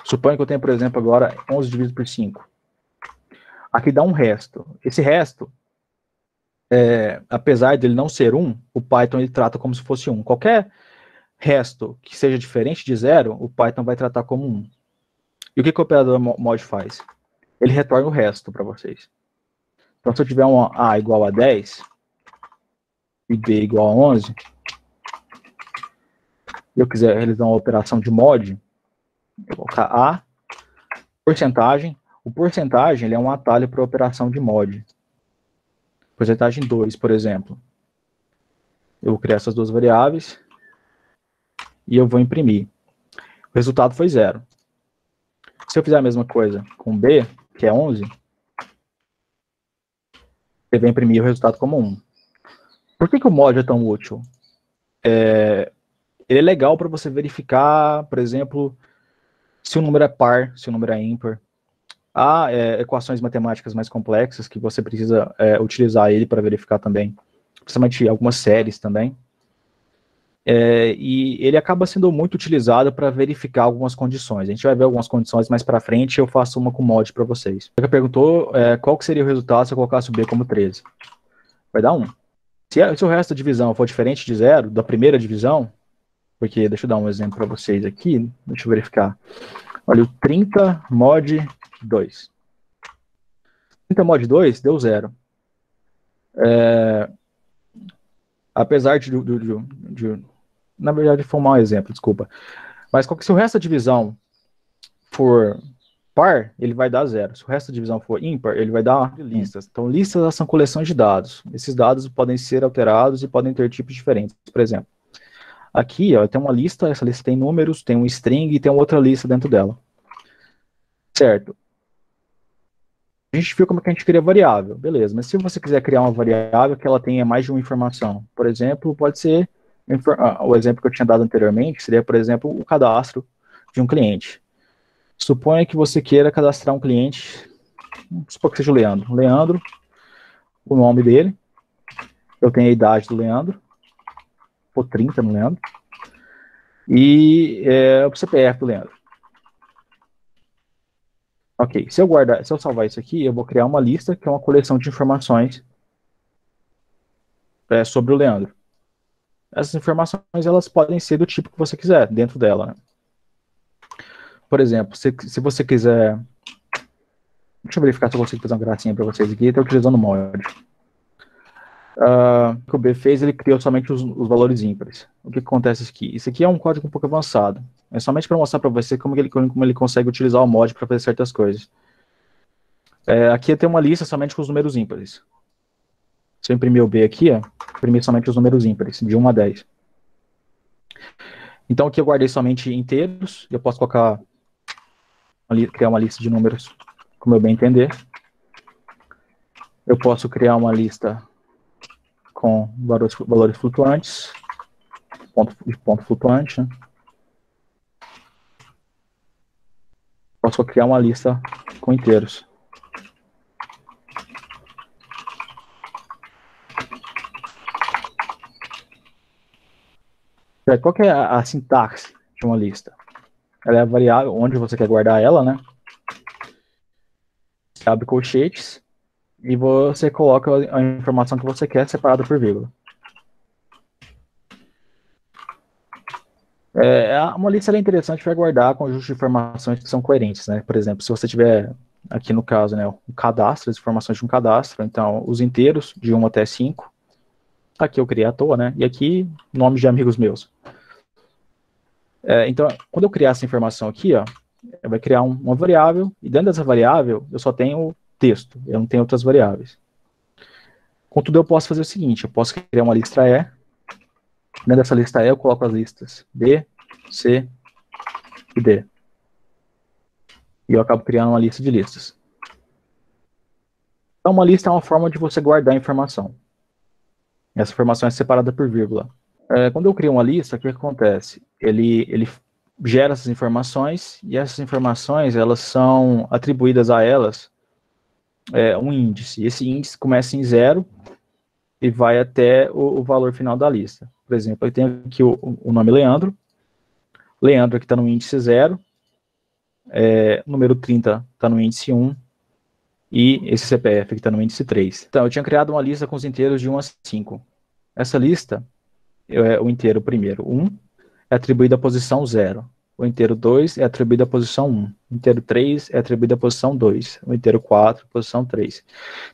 Suponho que eu tenho, por exemplo, agora 11 dividido por 5. Aqui dá um resto. Esse resto, apesar dele não ser 1, o Python ele trata como se fosse 1. Qualquer resto que seja diferente de 0, o Python vai tratar como 1. E o que o operador mod faz? Ele retorna o resto para vocês. Então, se eu tiver um A igual a 10 e B igual a 11, e eu quiser realizar uma operação de mod, eu vou colocar A, porcentagem. O porcentagem ele é um atalho para operação de mod. Porcentagem 2, por exemplo. Eu vou criar essas duas variáveis e eu vou imprimir. O resultado foi 0. Se eu fizer a mesma coisa com B, que é 11, ele vai imprimir o resultado como 1. Por que o mod é tão útil? Ele é legal para você verificar, por exemplo, se o número é par, se o número é ímpar. Há equações matemáticas mais complexas que você precisa utilizar ele para verificar também, principalmente algumas séries também. E ele acaba sendo muito utilizado para verificar algumas condições. A gente vai ver algumas condições mais para frente, eu faço uma com mod para vocês. Você perguntou qual que seria o resultado se eu colocasse o B como 13. Vai dar 1. Se o resto da divisão for diferente de 0, da primeira divisão, porque deixa eu dar um exemplo para vocês aqui, deixa eu verificar. Olha, o 30 mod 2. 30 mod 2 deu 0. Apesar de na verdade, foi um mau exemplo, desculpa. Mas se o resto da divisão for par, ele vai dar 0. Se o resto da divisão for ímpar, ele vai dar listas. Então, listas são coleções de dados. Esses dados podem ser alterados e podem ter tipos diferentes. Por exemplo, aqui tem uma lista, essa lista tem números, tem um string e tem outra lista dentro dela. Certo. A gente viu como que a gente cria variável, beleza, mas se você quiser criar uma variável que ela tenha mais de uma informação, por exemplo, pode ser, o exemplo que eu tinha dado anteriormente, seria, por exemplo, o cadastro de um cliente. Suponha que você queira cadastrar um cliente, vamos supor que seja o Leandro. Leandro, o nome dele, eu tenho a idade do Leandro, por 30 no Leandro, e o CPF do Leandro. Ok, se eu salvar isso aqui, eu vou criar uma lista que é uma coleção de informações sobre o Leandro. Essas informações, elas podem ser do tipo que você quiser dentro dela, né? Por exemplo, se você quiser... Deixa eu verificar se eu consigo fazer uma gracinha para vocês aqui. Estou utilizando o mod. O que o B fez, ele criou somente os valores ímpares. O que acontece aqui? Isso aqui é um código um pouco avançado. É somente para mostrar para você como ele consegue utilizar o mod para fazer certas coisas. Aqui tem uma lista somente com os números ímpares. Se eu imprimir o B aqui, imprimir somente os números ímpares, de 1 a 10. Então aqui eu guardei somente inteiros. Eu posso criar uma lista de números, como eu bem entender. Eu posso criar uma lista com valores flutuantes, ponto flutuante, né? Posso criar uma lista com inteiros. Qual que é a sintaxe de uma lista? Ela é a variável onde você quer guardar ela, né? Você abre colchetes e você coloca a informação que você quer separada por vírgula. Uma lista é interessante para guardar conjuntos de informações que são coerentes, né? Por exemplo, se você tiver, aqui no caso, né, um cadastro, as informações de um cadastro, então os inteiros de 1 até 5, aqui eu criei à toa, né? E aqui, nomes de amigos meus. Então, quando eu criar essa informação aqui, eu vou criar uma variável, e dentro dessa variável, eu só tenho texto, eu não tenho outras variáveis. Contudo, eu posso fazer o seguinte, eu posso criar uma lista E, dentro dessa lista E eu coloco as listas B, C e D. E eu acabo criando uma lista de listas. Então, uma lista é uma forma de você guardar a informação. Essa informação é separada por vírgula. Quando eu crio uma lista, o que acontece? Ele gera essas informações, e essas informações, elas são atribuídas a elas um índice. Esse índice começa em 0 e vai até o valor final da lista. Por exemplo, eu tenho aqui o nome Leandro. Leandro aqui está no índice 0. Número 30 está no índice 1. e esse CPF que está no índice 3. Então, eu tinha criado uma lista com os inteiros de 1 a 5. Essa lista, o inteiro primeiro, 1, é atribuído à posição 0. O inteiro 2 é atribuído à posição 1. O inteiro 3 é atribuído à posição 2. O inteiro 4, posição 3.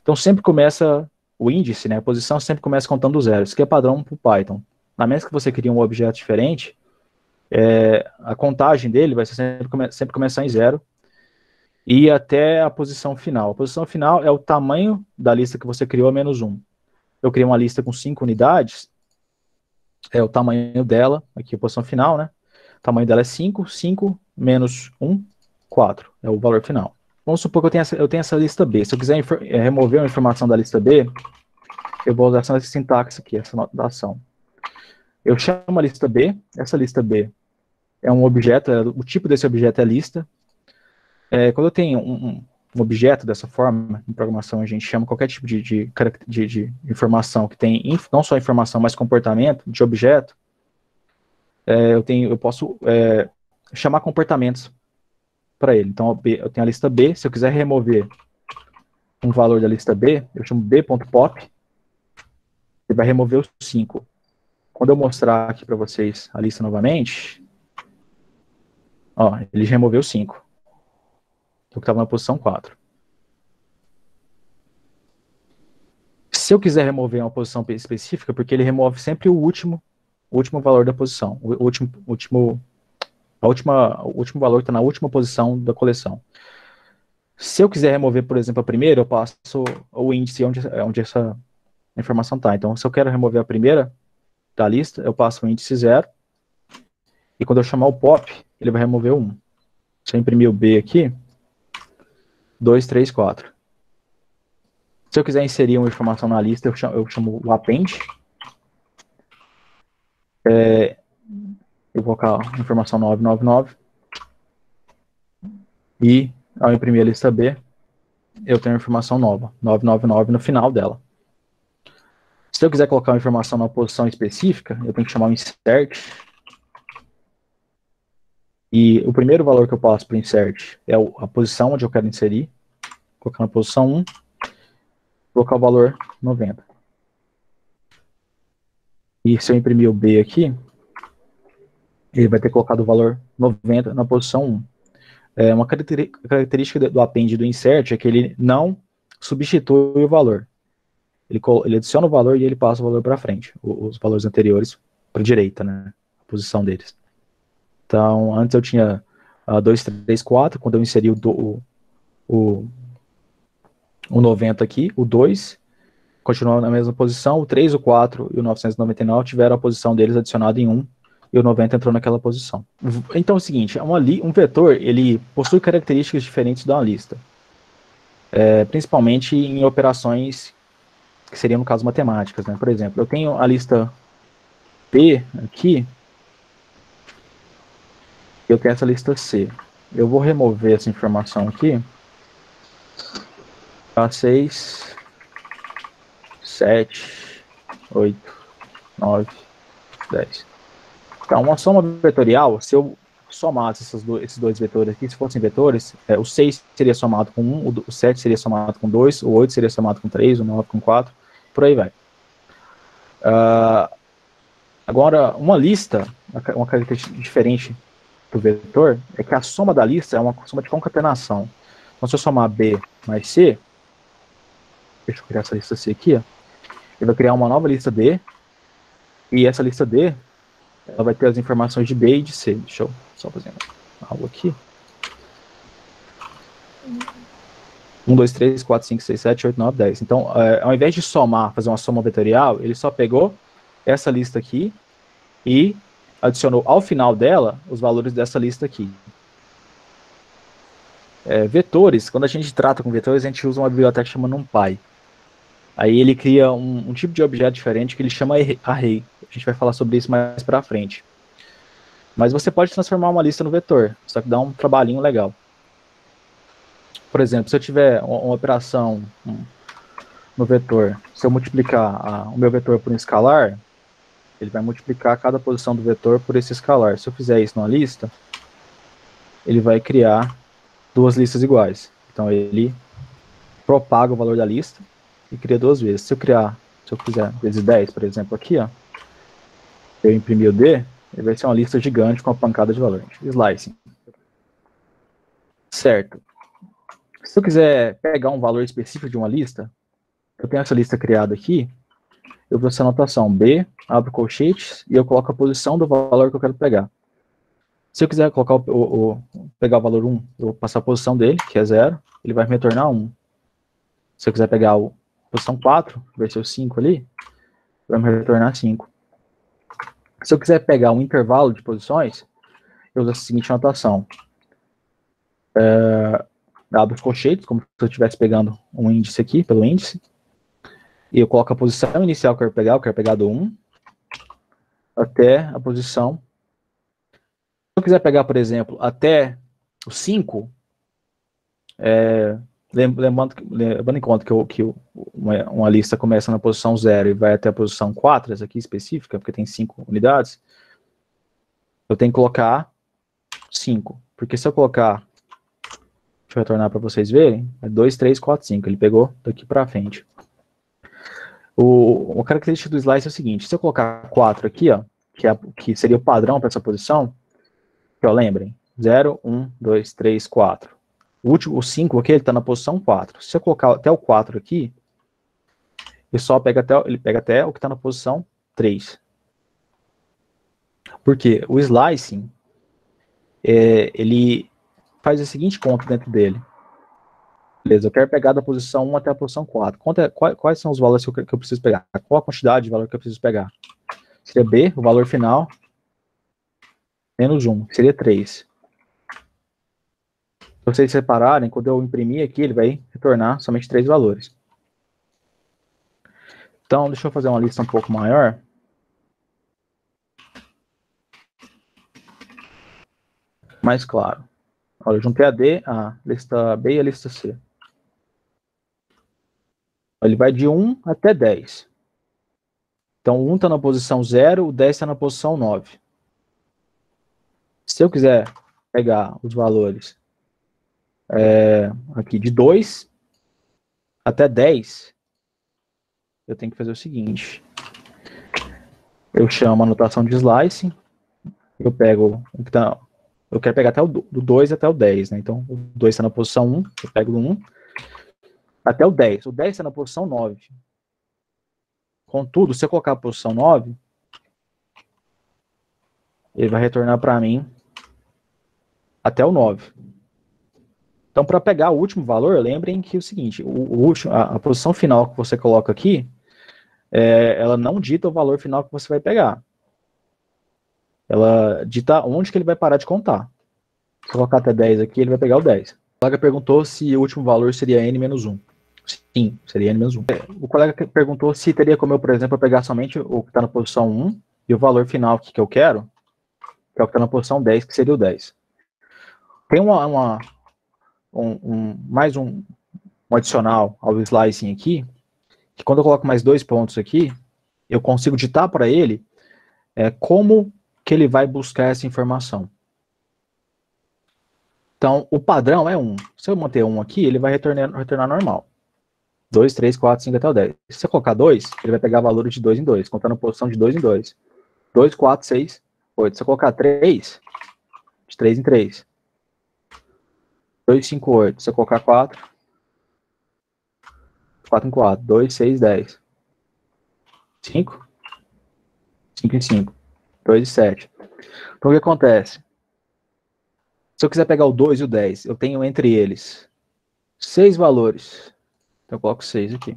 Então, sempre começa o índice, né, a posição sempre começa contando zero. Isso que é padrão para o Python. Na menos que você crie um objeto diferente, a contagem dele vai ser sempre começar em 0 e até a posição final. A posição final é o tamanho da lista que você criou menos 1. Eu criei uma lista com 5 unidades, é o tamanho dela, aqui a posição final, né? O tamanho dela é 5, 5 menos 1, 4, é o valor final. Vamos supor que eu tenho essa lista B. Se eu quiser remover uma informação da lista B, eu vou usar essa sintaxe aqui, essa notação. Eu chamo a lista B, essa lista B é um objeto, o tipo desse objeto é lista. Quando eu tenho um objeto dessa forma, em programação a gente chama qualquer tipo de informação que tem não só informação, mas comportamento de objeto, eu posso chamar comportamentos para ele. Então eu tenho a lista B, se eu quiser remover um valor da lista B, eu chamo b.pop, ele vai remover os 5. Quando eu mostrar aqui para vocês a lista novamente, ó, ele removeu 5. O que estava na posição 4. Se eu quiser remover uma posição específica, porque ele remove sempre o último valor da posição, o último valor que está na última posição da coleção. Se eu quiser remover, por exemplo, a primeira, eu passo o índice onde essa informação está. Então, se eu quero remover a primeira da lista, eu passo o índice 0, e quando eu chamar o pop, ele vai remover o 1. Se eu imprimir o B aqui, 2, 3, 4. Se eu quiser inserir uma informação na lista, eu chamo o append. Eu vou colocar a informação 999. E, ao imprimir a lista B, eu tenho a informação nova, 999 no final dela. Se eu quiser colocar uma informação na posição específica, eu tenho que chamar o insert. E o primeiro valor que eu passo para o insert é a posição onde eu quero inserir. Colocar na posição 1. Colocar o valor 90. E se eu imprimir o B aqui, ele vai ter colocado o valor 90 na posição 1. Uma característica do append do insert é que ele não substitui o valor. Ele adiciona o valor e ele passa o valor para frente, os valores anteriores para a direita, né, a posição deles. Então, antes eu tinha 2, 3, 4, quando eu inseri o 90 aqui, o 2 continuou na mesma posição, o 3, o 4 e o 999 tiveram a posição deles adicionada em 1, e o 90 entrou naquela posição. Então é o seguinte, um vetor, ele possui características diferentes da lista, principalmente em operações que seriam, no caso, matemáticas, né? Por exemplo, eu tenho a lista P aqui, eu tenho essa lista C. Eu vou remover essa informação aqui, 6, 7, 8, 9, 10. Então, uma soma vetorial, se eu somasse esses dois vetores aqui, se fossem vetores, o 6 seria somado com 1, o 7 seria somado com 2, o 8 seria somado com 3, o 9 com 4, por aí vai. Agora, uma lista, uma característica diferente do vetor, é que a soma da lista é uma soma de concatenação. Então, se eu somar B mais C, deixa eu criar essa lista C aqui, ó, ele vai criar uma nova lista D, e essa lista D, ela vai ter as informações de B e de C. Deixa eu só fazer algo aqui. 1, 2, 3, 4, 5, 6, 7, 8, 9, 10. Então, ao invés de somar, fazer uma soma vetorial, ele só pegou essa lista aqui e adicionou ao final dela os valores dessa lista aqui. Vetores, quando a gente trata com vetores, a gente usa uma biblioteca que chama NumPy. Aí ele cria um tipo de objeto diferente que ele chama array. A gente vai falar sobre isso mais pra frente. Mas você pode transformar uma lista no vetor, só que dá um trabalhinho legal. Por exemplo, se eu tiver uma operação no vetor, se eu multiplicar o meu vetor por um escalar, ele vai multiplicar cada posição do vetor por esse escalar. Se eu fizer isso numa lista, ele vai criar duas listas iguais. Então ele propaga o valor da lista e cria duas vezes. Se eu fizer vezes 10, por exemplo, aqui, ó, eu imprimir o D, ele vai ser uma lista gigante com uma pancada de valor. Slicing. Certo. Se eu quiser pegar um valor específico de uma lista, eu tenho essa lista criada aqui, eu vou essa anotação B, abro colchetes e eu coloco a posição do valor que eu quero pegar. Se eu quiser colocar pegar o valor 1, eu vou passar a posição dele, que é 0, ele vai me retornar 1. Se eu quiser pegar a posição 4, vai ser o 5 ali, vai me retornar 5. Se eu quiser pegar um intervalo de posições, eu uso a seguinte anotação. Abro os colchetes, como se eu estivesse pegando um índice aqui, pelo índice, e eu coloco a posição inicial que eu quero pegar do 1 até a posição. Se eu quiser pegar, por exemplo, até o 5, levando em conta que uma lista começa na posição 0 e vai até a posição 4, essa aqui específica, porque tem 5 unidades, eu tenho que colocar 5. Porque se eu colocar, deixa eu retornar para vocês verem, é 2, 3, 4, 5. Ele pegou daqui para frente. A característica do slice é o seguinte, se eu colocar 4 aqui, ó, que seria o padrão para essa posição, que, ó, lembrem, 0, 1, 2, 3, 4. O 5 aqui, ele está na posição 4. Se eu colocar até o 4 aqui, ele pega até o que está na posição 3. Porque o slicing, ele faz a seguinte conta dentro dele. Beleza, eu quero pegar da posição 1 até a posição 4. Quais são os valores que eu preciso pegar? Qual a quantidade de valor que eu preciso pegar? Seria B, o valor final, menos 1, seria 3. Se vocês separarem, quando eu imprimir aqui, ele vai retornar somente 3 valores. Então, deixa eu fazer uma lista um pouco maior. Mais claro. Olha, eu juntei a lista B e a lista C. Ele vai de 1 até 10. Então, o 1 está na posição 0, o 10 está na posição 9. Se eu quiser pegar os valores aqui de 2 até 10, eu tenho que fazer o seguinte. Eu chamo a anotação de slicing, eu pego o que está... Eu quero pegar até do 2 até o 10, né? Então, o 2 está na posição 1, eu pego do 1 até o 10. O 10 está na posição 9. Contudo, se eu colocar a posição 9, ele vai retornar para mim até o 9. Então, para pegar o último valor, lembrem que é o seguinte, a posição final que você coloca aqui, ela não dita o valor final que você vai pegar. Ela dita onde que ele vai parar de contar. Se eu colocar até 10 aqui, ele vai pegar o 10. O colega perguntou se o último valor seria n-1. Sim, seria n-1. O colega perguntou se teria como eu, por exemplo, pegar somente o que está na posição 1 e o valor final que eu quero, que é o que está na posição 10, que seria o 10. Tem mais um adicional ao slicing aqui, que quando eu coloco mais 2 pontos aqui, eu consigo ditar para ele como que ele vai buscar essa informação. Então, o padrão é 1. Se eu manter 1 aqui, ele vai retornar normal. 2, 3, 4, 5 até o 10. Se eu colocar 2, ele vai pegar valores de 2 em 2, contando a posição de 2 em 2. 2, 4, 6, 8. Se eu colocar 3, de 3 em 3. 2, 5, 8. Se eu colocar 4, 4 em 4. 2, 6, 10. 5, 5 em 5. 2 e 7. Então, o que acontece? Se eu quiser pegar o 2 e o 10, eu tenho entre eles 6 valores. Então, eu coloco 6 aqui.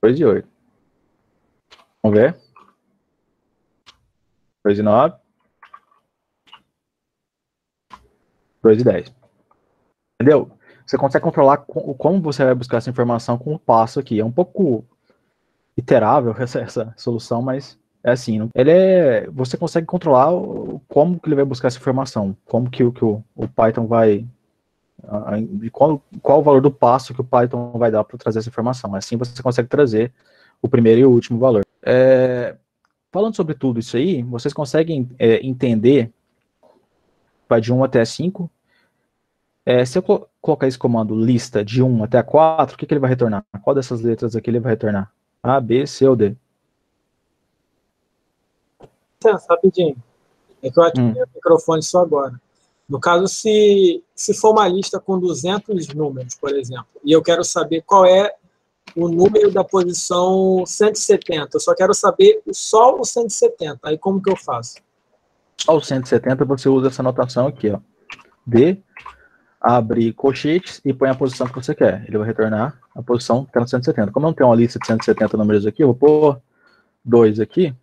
2 e 8. Vamos ver. 2 e 9. 2 e 10. Entendeu? Você consegue controlar como você vai buscar essa informação com o passo aqui. É um pouco iterável essa solução, mas é assim. Você consegue controlar como que ele vai buscar essa informação. Como que o Python vai... Qual o valor do passo que o Python vai dar para trazer essa informação. Assim você consegue trazer o primeiro e o último valor. Falando sobre tudo isso aí, vocês conseguem entender, vai de 1 até 5. colocar esse comando lista de 1 até a 4, o que ele vai retornar? Qual dessas letras aqui ele vai retornar? A, B, C ou D? Rapidinho. É que eu ativei o microfone só agora. No caso, se for uma lista com 200 números, por exemplo, e eu quero saber qual é o número da posição 170, eu só quero saber só o 170. Aí como que eu faço? Só o 170 você usa essa anotação aqui, ó. D, abre colchetes e põe a posição que você quer. Ele vai retornar a posição que está no 170. Como eu não tenho uma lista de 170 números aqui, eu vou pôr 2 aqui.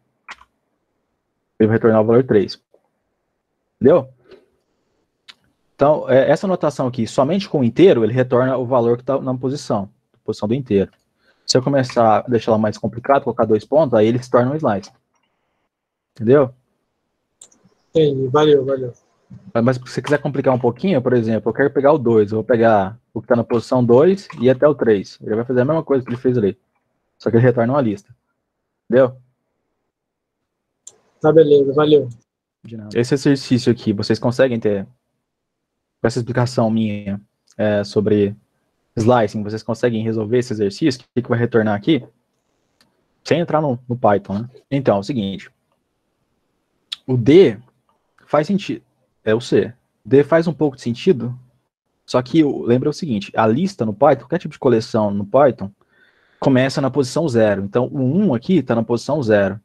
Ele vai retornar o valor 3. Entendeu? Então, essa anotação aqui, somente com o inteiro, ele retorna o valor que está na posição do inteiro. Se eu começar a deixar ela mais complicado, colocar 2 pontos, aí ele se torna um slice. Entendeu? Entendi, valeu. Mas se você quiser complicar um pouquinho, por exemplo, eu quero pegar o 2, eu vou pegar o que está na posição 2 e ir até o 3. Ele vai fazer a mesma coisa que ele fez ali. Só que ele retorna uma lista. Entendeu? Tá, beleza, valeu. Esse exercício aqui, vocês conseguem ter, com essa explicação minha sobre slicing, vocês conseguem resolver esse exercício? O que vai retornar aqui? Sem entrar no Python, né? Então, é o seguinte. O D faz sentido. É o C. D faz um pouco de sentido, só que lembra o seguinte, a lista no Python, qualquer tipo de coleção no Python, começa na posição 0. Então, o 1 aqui está na posição 0.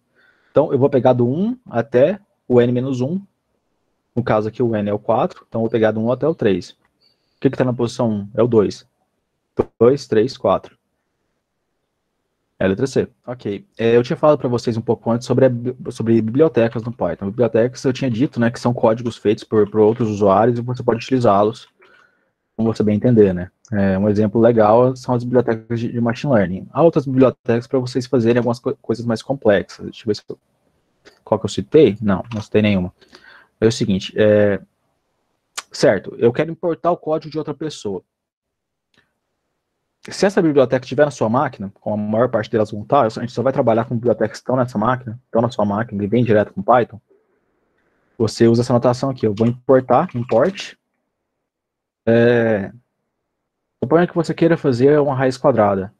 Então, eu vou pegar do 1 até o n-1. No caso aqui, o n é o 4. Então, eu vou pegar do 1 até o 3. O que está na posição 1? É o 2. 2, 3, 4. É a letra C. Ok. Eu tinha falado para vocês um pouco antes sobre bibliotecas no Python. Bibliotecas, eu tinha dito, né, que são códigos feitos por outros usuários e você pode utilizá-los, como você bem entender, né? Um exemplo legal são as bibliotecas de machine learning. Há outras bibliotecas para vocês fazerem algumas coisas mais complexas. Deixa eu ver qual que eu citei. Não citei nenhuma. É o seguinte, certo, eu quero importar o código de outra pessoa. Se essa biblioteca estiver na sua máquina, como a maior parte delas vão estar, a gente só vai trabalhar com bibliotecas que estão nessa máquina, estão na sua máquina e vem direto com Python, você usa essa anotação aqui, eu vou importar, import, suponha que você queira fazer uma raiz quadrada.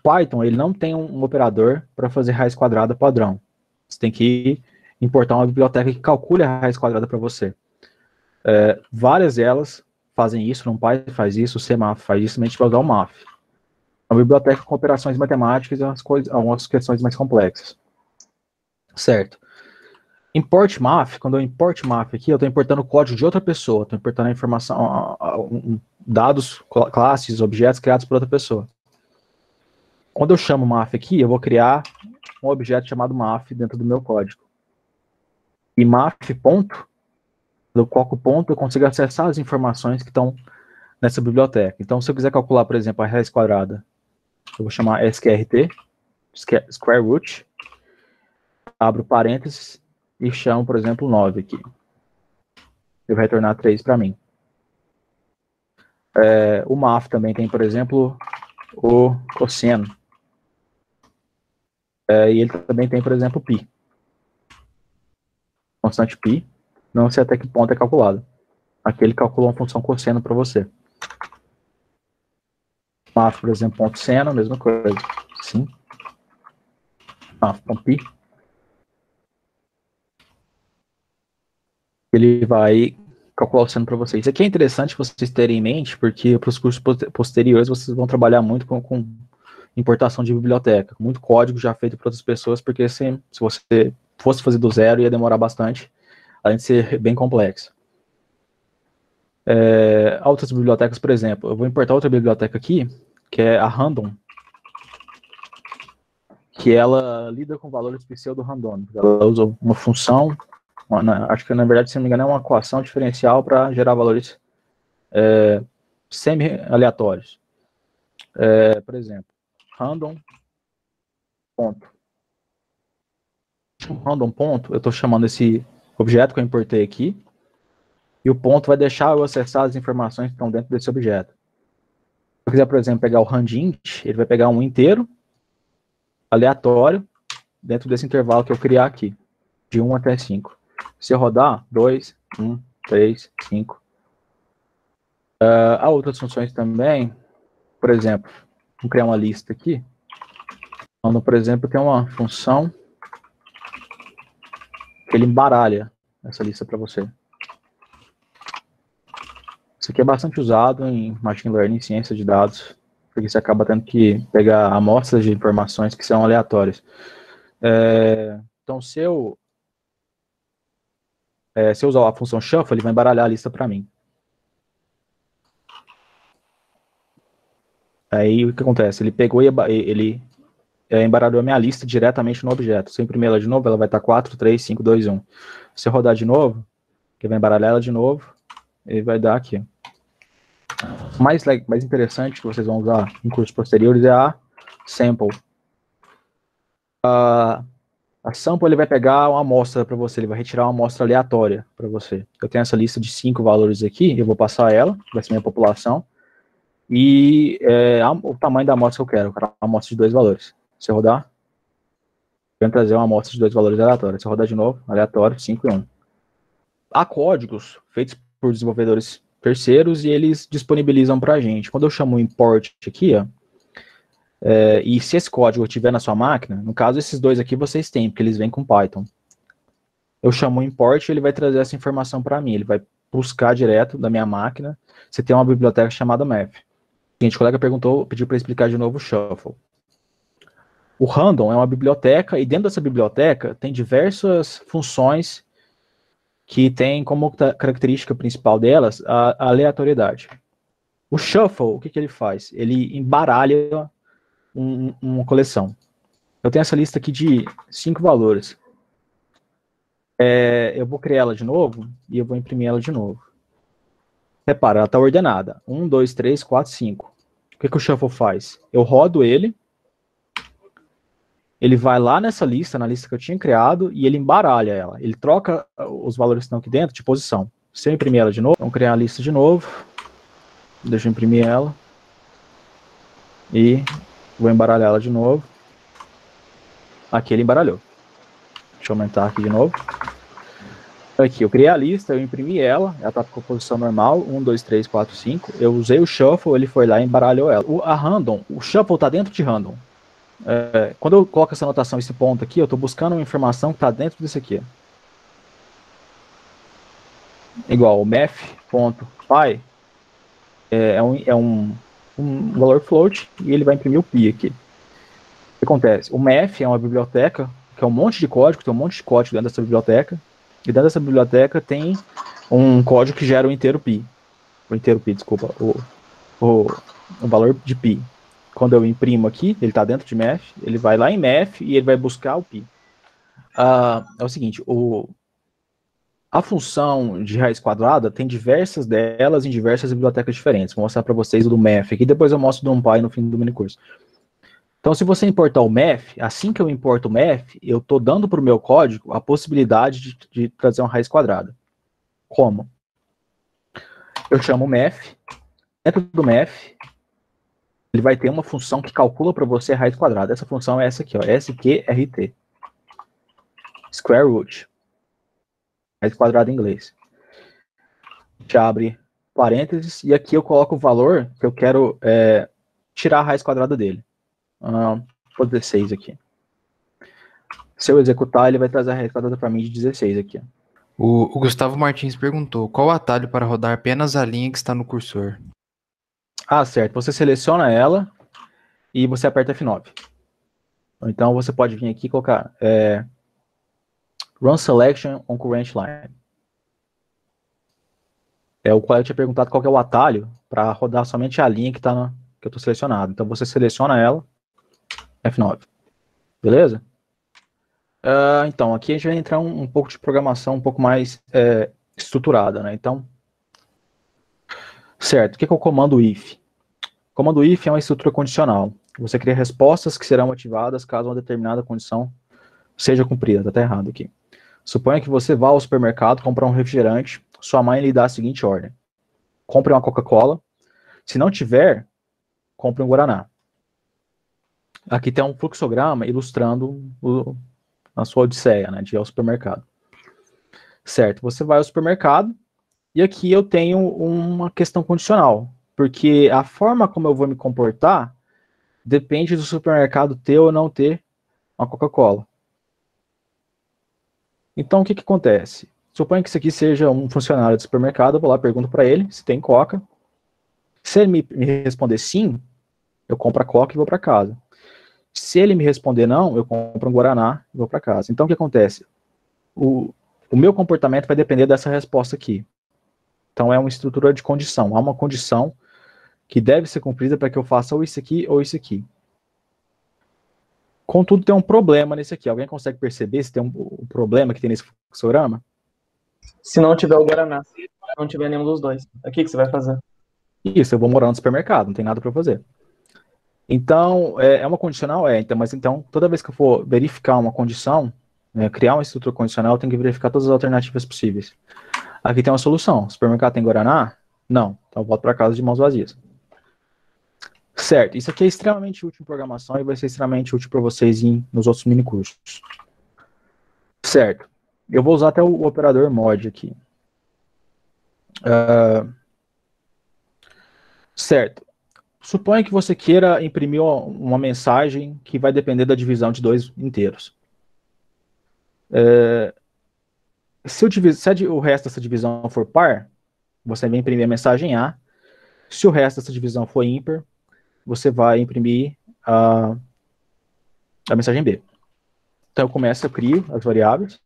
Python, ele não tem um operador para fazer raiz quadrada padrão. Você tem que importar uma biblioteca que calcule a raiz quadrada para você. Várias delas fazem isso, no Python faz isso, o CMAF faz isso, a gente vai usar o MAF. Uma biblioteca com operações matemáticas e algumas questões mais complexas. Certo. Import MAF, quando eu importo MAF aqui, eu estou importando o código de outra pessoa, estou importando a informação, dados, classes, objetos criados por outra pessoa. Quando eu chamo MAF aqui, eu vou criar um objeto chamado MAF dentro do meu código. E MAF ponto, eu coloco ponto, eu consigo acessar as informações que estão nessa biblioteca. Então, se eu quiser calcular, por exemplo, a raiz quadrada, eu vou chamar sqrt, square root, abro parênteses e chamo, por exemplo, 9 aqui. Ele vai retornar 3 para mim. O MAF também tem, por exemplo, o cosseno. E ele também tem, por exemplo, π. Constante π, não sei até que ponto é calculado. Aqui ele calcula uma função cosseno para você. MAF, por exemplo, ponto seno, mesma coisa. Sim. MAF ponto π. Ele vai calcular o seno para vocês. Isso aqui é interessante vocês terem em mente, porque para os cursos posteriores vocês vão trabalhar muito com importação de biblioteca, muito código já feito por outras pessoas, porque se você fosse fazer do zero ia demorar bastante, além de ser bem complexo. Outras bibliotecas, por exemplo, eu vou importar outra biblioteca aqui, que é a Random, que ela lida com valores pseudo-randômicos. Ela usa uma função, acho que na verdade, se não me engano, é uma equação diferencial para gerar valores semi-aleatórios. Por exemplo, random ponto. Random ponto, eu estou chamando esse objeto que eu importei aqui, e o ponto vai deixar eu acessar as informações que estão dentro desse objeto. Se eu quiser, por exemplo, pegar o randint, ele vai pegar um inteiro, aleatório, dentro desse intervalo que eu criar aqui, de 1 até 5. Se eu rodar, 2, 1, 3, 5. Há outras funções também, por exemplo, vou criar uma lista aqui. Quando, por exemplo, tem uma função que ele embaralha essa lista para você. Isso aqui é bastante usado em machine learning, ciência de dados, porque você acaba tendo que pegar amostras de informações que são aleatórias. Então, se eu usar a função shuffle, ele vai embaralhar a lista para mim. Aí, o que acontece? Ele pegou e ele embaralhou a minha lista diretamente no objeto. Se eu imprimir ela de novo, ela vai estar 4, 3, 5, 2, 1. Se eu rodar de novo, ele vai embaralhar ela de novo, ele vai dar aqui. O mais interessante que vocês vão usar em cursos posteriores é a sample. A sample, ele vai pegar uma amostra para você, ele vai retirar uma amostra aleatória para você. Eu tenho essa lista de 5 valores aqui, eu vou passar ela, vai ser minha população, e o tamanho da amostra que eu quero uma amostra de 2 valores. Se eu rodar, vai trazer uma amostra de 2 valores aleatórios. Se eu rodar de novo, aleatório, 5 e 1. Há códigos feitos por desenvolvedores terceiros e eles disponibilizam para a gente. Quando eu chamo o import aqui, ó, e se esse código estiver na sua máquina, no caso esses dois aqui vocês têm, porque eles vêm com Python. Eu chamo o import e ele vai trazer essa informação para mim, ele vai buscar direto da minha máquina. Você tem uma biblioteca chamada math. O gente, colega pediu para explicar de novo o shuffle. O random é uma biblioteca e dentro dessa biblioteca tem diversas funções que tem como característica principal delas a aleatoriedade. O shuffle, o que ele faz? Ele embaralha uma coleção. Eu tenho essa lista aqui de 5 valores. Eu vou criar ela de novo e eu vou imprimir ela de novo. Repara, ela está ordenada. 1, 2, 3, 4, 5. O que o shuffle faz? Eu rodo ele vai lá nessa lista, na lista que eu tinha criado, e ele embaralha ela. Ele troca os valores que estão aqui dentro de posição. Se eu imprimir ela de novo, vamos criar a lista de novo. Deixa eu imprimir ela. E vou embaralhar ela de novo. Aqui ele embaralhou. Deixa eu aumentar aqui de novo. Aqui, eu criei a lista, eu imprimi ela está com a posição normal, 1, 2, 3, 4, 5. Eu usei o shuffle, ele foi lá e embaralhou ela. A random, o shuffle está dentro de random. Quando eu coloco essa anotação, esse ponto aqui, eu estou buscando uma informação que está dentro desse aqui. Igual o math.py é um valor float e ele vai imprimir o pi aqui. O que acontece? O math é uma biblioteca que é um monte de código, tem um monte de código dentro dessa biblioteca, e dentro dessa biblioteca tem um código que gera o inteiro pi. Desculpa, o valor de pi. Quando eu imprimo aqui, ele está dentro de math, ele vai lá em math e ele vai buscar o pi. É o seguinte, a função de raiz quadrada tem diversas delas em diversas bibliotecas diferentes. Vou mostrar para vocês o do math aqui, depois eu mostro do NumPy no fim do minicurso. Então, se você importar o math, assim que eu importo o math, eu estou dando para o meu código a possibilidade de trazer uma raiz quadrada. Como? Eu chamo o math, dentro do math, ele vai ter uma função que calcula para você a raiz quadrada. Essa função é essa aqui, ó, sqrt. Square root. Raiz quadrada em inglês. A gente abre parênteses e aqui eu coloco o valor que eu quero tirar a raiz quadrada dele. Vou 16 aqui. Se eu executar, ele vai trazer a raiz quadrada para mim de 16 aqui. O Gustavo Martins perguntou, qual o atalho para rodar apenas a linha que está no cursor? Certo. Você seleciona ela e você aperta F9. Então você pode vir aqui e colocar Run Selection on Current Line. O colega tinha perguntado qual que é o atalho para rodar somente a linha que eu estou selecionado. Então você seleciona ela, F9. Beleza? Então, aqui a gente vai entrar um pouco de programação um pouco mais estruturada, né? Então, certo. O que é o comando if? O comando if é uma estrutura condicional. Você cria respostas que serão ativadas caso uma determinada condição seja cumprida. Está até errado aqui. Suponha que você vá ao supermercado comprar um refrigerante, sua mãe lhe dá a seguinte ordem. Compre uma Coca-Cola. Se não tiver, compre um Guaraná. Aqui tem um fluxograma ilustrando a sua odisseia, né, de ir ao supermercado. Certo, você vai ao supermercado, E aqui eu tenho uma questão condicional, porque a forma como eu vou me comportar depende do supermercado ter ou não ter uma Coca-Cola. Então, o que acontece? Suponha que isso aqui seja um funcionário do supermercado, eu vou lá, pergunto para ele se tem Coca. Se ele me responder sim, eu compro a Coca e vou para casa. Se ele me responder não, eu compro um Guaraná e vou para casa. Então, o que acontece? O meu comportamento vai depender dessa resposta aqui. Então, é uma estrutura de condição. Há uma condição que deve ser cumprida para que eu faça ou isso aqui ou isso aqui. Contudo, tem um problema nesse aqui. Alguém consegue perceber se tem um problema que tem nesse fluxograma? Se não tiver o Guaraná, se não tiver nenhum dos dois, o que você vai fazer? Isso, eu vou morar no supermercado, não tem nada para fazer. Então, é uma condicional? Mas então, toda vez que eu for verificar uma condição, criar uma estrutura condicional, eu tenho que verificar todas as alternativas possíveis. Aqui tem uma solução. O supermercado tem Guaraná? Não. Então eu volto para casa de mãos vazias. Certo. Isso aqui é extremamente útil em programação e vai ser extremamente útil para vocês nos outros minicursos. Certo. Eu vou usar até o operador mod aqui. Certo. Suponha que você queira imprimir uma mensagem que vai depender da divisão de 2 inteiros. Se o resto dessa divisão for par, você vai imprimir a mensagem A. Se o resto dessa divisão for ímpar, você vai imprimir a mensagem B. Então eu crio as variáveis.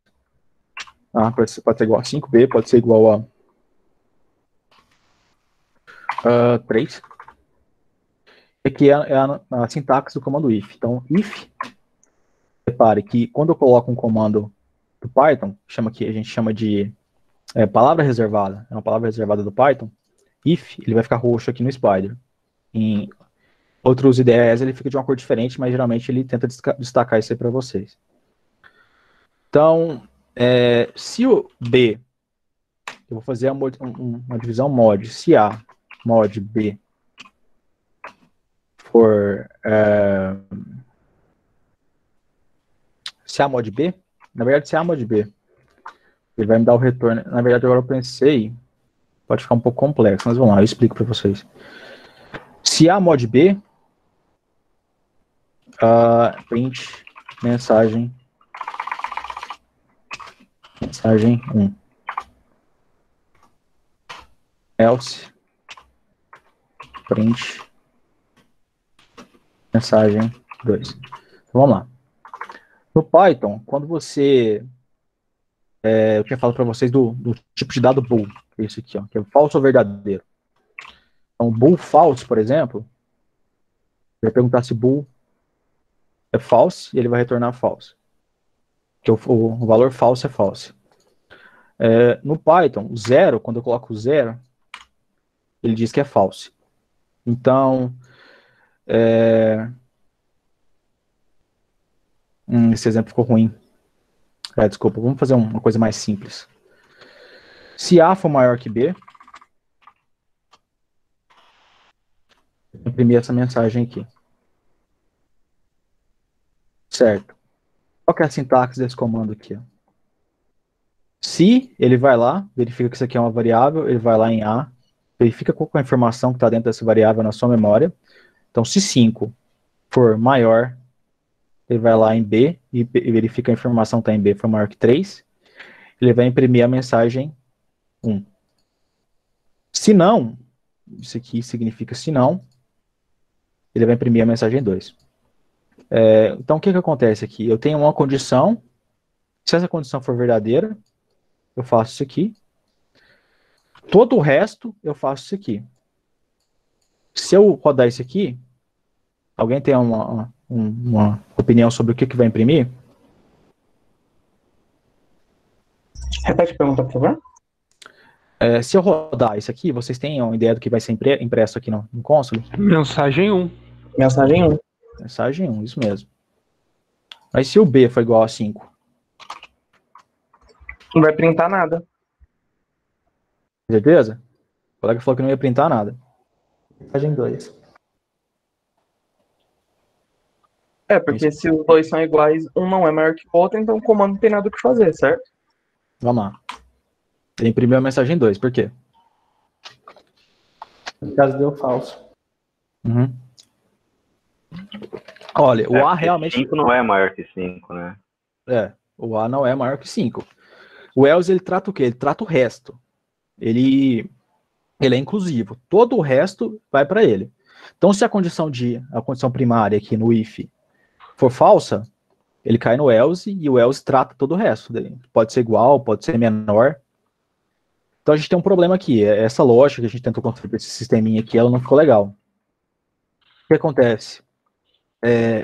Pode ser igual a 5B, pode ser igual a 3. Aqui é a sintaxe do comando if. Então, if, repare que quando eu coloco um comando do Python, a gente chama de palavra reservada, é uma palavra reservada do Python, if, ele vai ficar roxo aqui no Spider. Em outros IDEs ele fica de uma cor diferente, mas geralmente ele tenta destacar isso aí para vocês. Então, se o B, eu vou fazer uma divisão mod, se A mod B for se A mod B, na verdade se A mod B, ele vai me dar o retorno. Na verdade agora eu pensei, pode ficar um pouco complexo, mas vamos lá, eu explico para vocês. Se A mod B, print mensagem 1. Else print mensagem 2. Então, vamos lá. No Python, quando você... eu tinha falado para vocês do tipo de dado bool, que é isso aqui, ó, que é falso ou verdadeiro. Então, bool false, por exemplo, vai perguntar se bool é false e ele vai retornar false. Que o valor false é false. No Python, o 0, quando eu coloco 0, ele diz que é false. Então, esse exemplo ficou ruim. Desculpa, vamos fazer uma coisa mais simples. Se A for maior que B, eu imprimir essa mensagem aqui. Certo. Qual que é a sintaxe desse comando aqui? Ó? Se ele vai lá, verifica que isso aqui é uma variável, ele vai lá em A, verifica qual é a informação que está dentro dessa variável na sua memória. Então, se 5 for maior, ele vai lá em B e verifica a informação que está em B for maior que 3. Ele vai imprimir a mensagem 1. Se não, isso aqui significa se não, ele vai imprimir a mensagem 2. Então, o que acontece aqui? Eu tenho uma condição, se essa condição for verdadeira, eu faço isso aqui. Todo o resto, eu faço isso aqui. Se eu rodar isso aqui, alguém tem uma opinião sobre o que vai imprimir? Repete a pergunta, por favor. Se eu rodar isso aqui, vocês têm uma ideia do que vai ser impresso aqui no console? Mensagem 1. Mensagem 1. Mensagem 1, isso mesmo. Mas se o B for igual a 5? Não vai printar nada. Certeza? O colega falou que não ia printar nada. Mensagem 2. Porque se os dois são iguais, um não é maior que o outro, então o comando não tem nada o que fazer, certo? Vamos lá. Ele imprimiu a mensagem 2, por quê? No caso deu falso. Uhum. Olha, o A porque realmente... 5 não é maior que 5, né? O A não é maior que 5. O else, ele trata o quê? Ele trata o resto. Ele é inclusivo. Todo o resto vai para ele. Então, se a condição primária aqui no if for falsa, ele cai no else e o else trata todo o resto dele. Pode ser igual, pode ser menor. Então, a gente tem um problema aqui. Essa lógica que a gente tentou construir para esse sisteminha aqui, ela não ficou legal. O que acontece?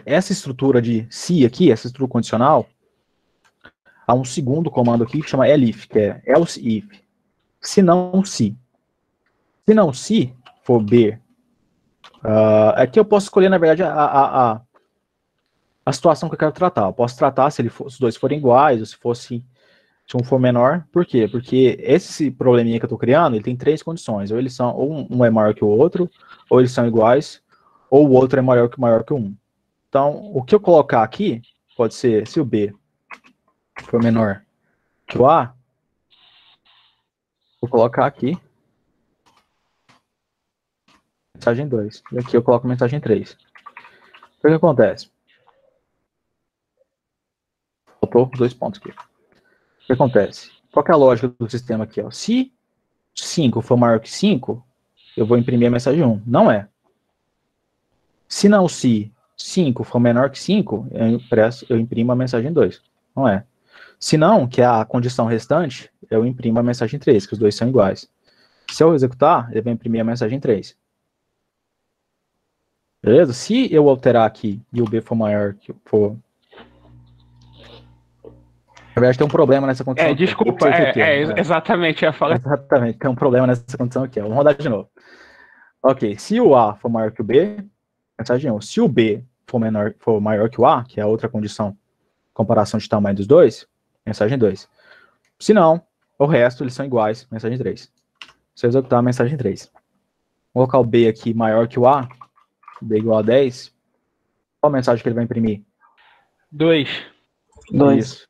Essa estrutura de se aqui, essa estrutura condicional, há um segundo comando aqui que chama elif, que é else if. Se não se. Se não se for B, aqui eu posso escolher, na verdade, a situação que eu quero tratar. Eu posso tratar se os dois forem iguais, ou se um for menor. Por quê? Porque esse probleminha que eu estou criando, ele tem 3 condições. Ou eles são, ou um é maior que o outro, ou eles são iguais, ou o outro é maior que um. Então, o que eu colocar aqui, pode ser, se o B for menor que o A, vou colocar aqui mensagem 2. E aqui eu coloco mensagem 3. O que acontece? Faltou 2 pontos aqui. O que acontece? Qual que é a lógica do sistema aqui? Ó? Se 5 for maior que 5, eu vou imprimir a mensagem 1. Não é. Se não, se 5 for menor que 5, eu imprimo a mensagem 2. Não é. Se não, que é a condição restante, eu imprimo a mensagem 3, que os dois são iguais. Se eu executar, ele vai imprimir a mensagem 3. Beleza? Se eu alterar aqui e o B for maior que for... Na verdade, tem um problema nessa condição. Desculpa, exatamente, eu ia falar. Exatamente, tem um problema nessa condição aqui. Vamos rodar de novo. Ok, se o A for maior que o B, mensagem 1. Se o B for maior que o A, que é a outra condição, comparação de tamanho dos dois, mensagem 2. Se não, o resto, eles são iguais, mensagem 3. Se eu executar a mensagem 3. Vou colocar o B aqui maior que o A, B igual a 10. Qual a mensagem que ele vai imprimir? 2. Isso.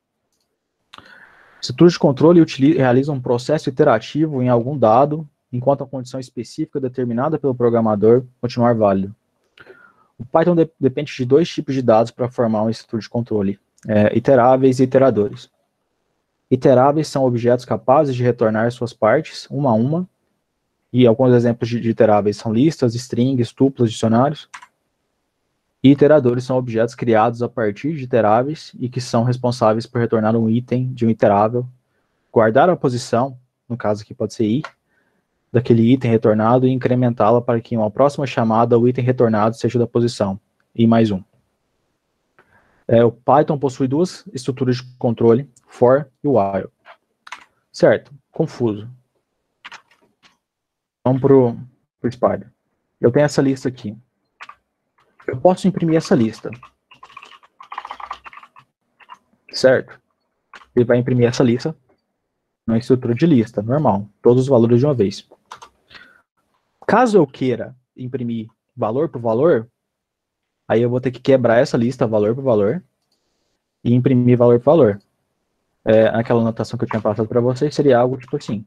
Estrutura de controle realiza um processo iterativo em algum dado, enquanto a condição específica determinada pelo programador continuar válido. O Python depende de 2 tipos de dados para formar uma estrutura de controle, iteráveis e iteradores. Iteráveis são objetos capazes de retornar suas partes, uma a uma, e alguns exemplos de iteráveis são listas, strings, tuplas, dicionários. E iteradores são objetos criados a partir de iteráveis e que são responsáveis por retornar um item de um iterável, guardar a posição, no caso aqui pode ser i, daquele item retornado e incrementá-la para que em uma próxima chamada o item retornado seja da posição, i mais 1. O Python possui 2 estruturas de controle, for e while. Certo, confuso. Vamos para o Spider. Eu tenho essa lista aqui. Eu posso imprimir essa lista. Certo? Ele vai imprimir essa lista na estrutura de lista, normal. Todos os valores de uma vez. Caso eu queira imprimir valor por valor, aí eu vou ter que quebrar essa lista valor por valor e imprimir valor por valor. Aquela anotação que eu tinha passado para vocês seria algo tipo assim.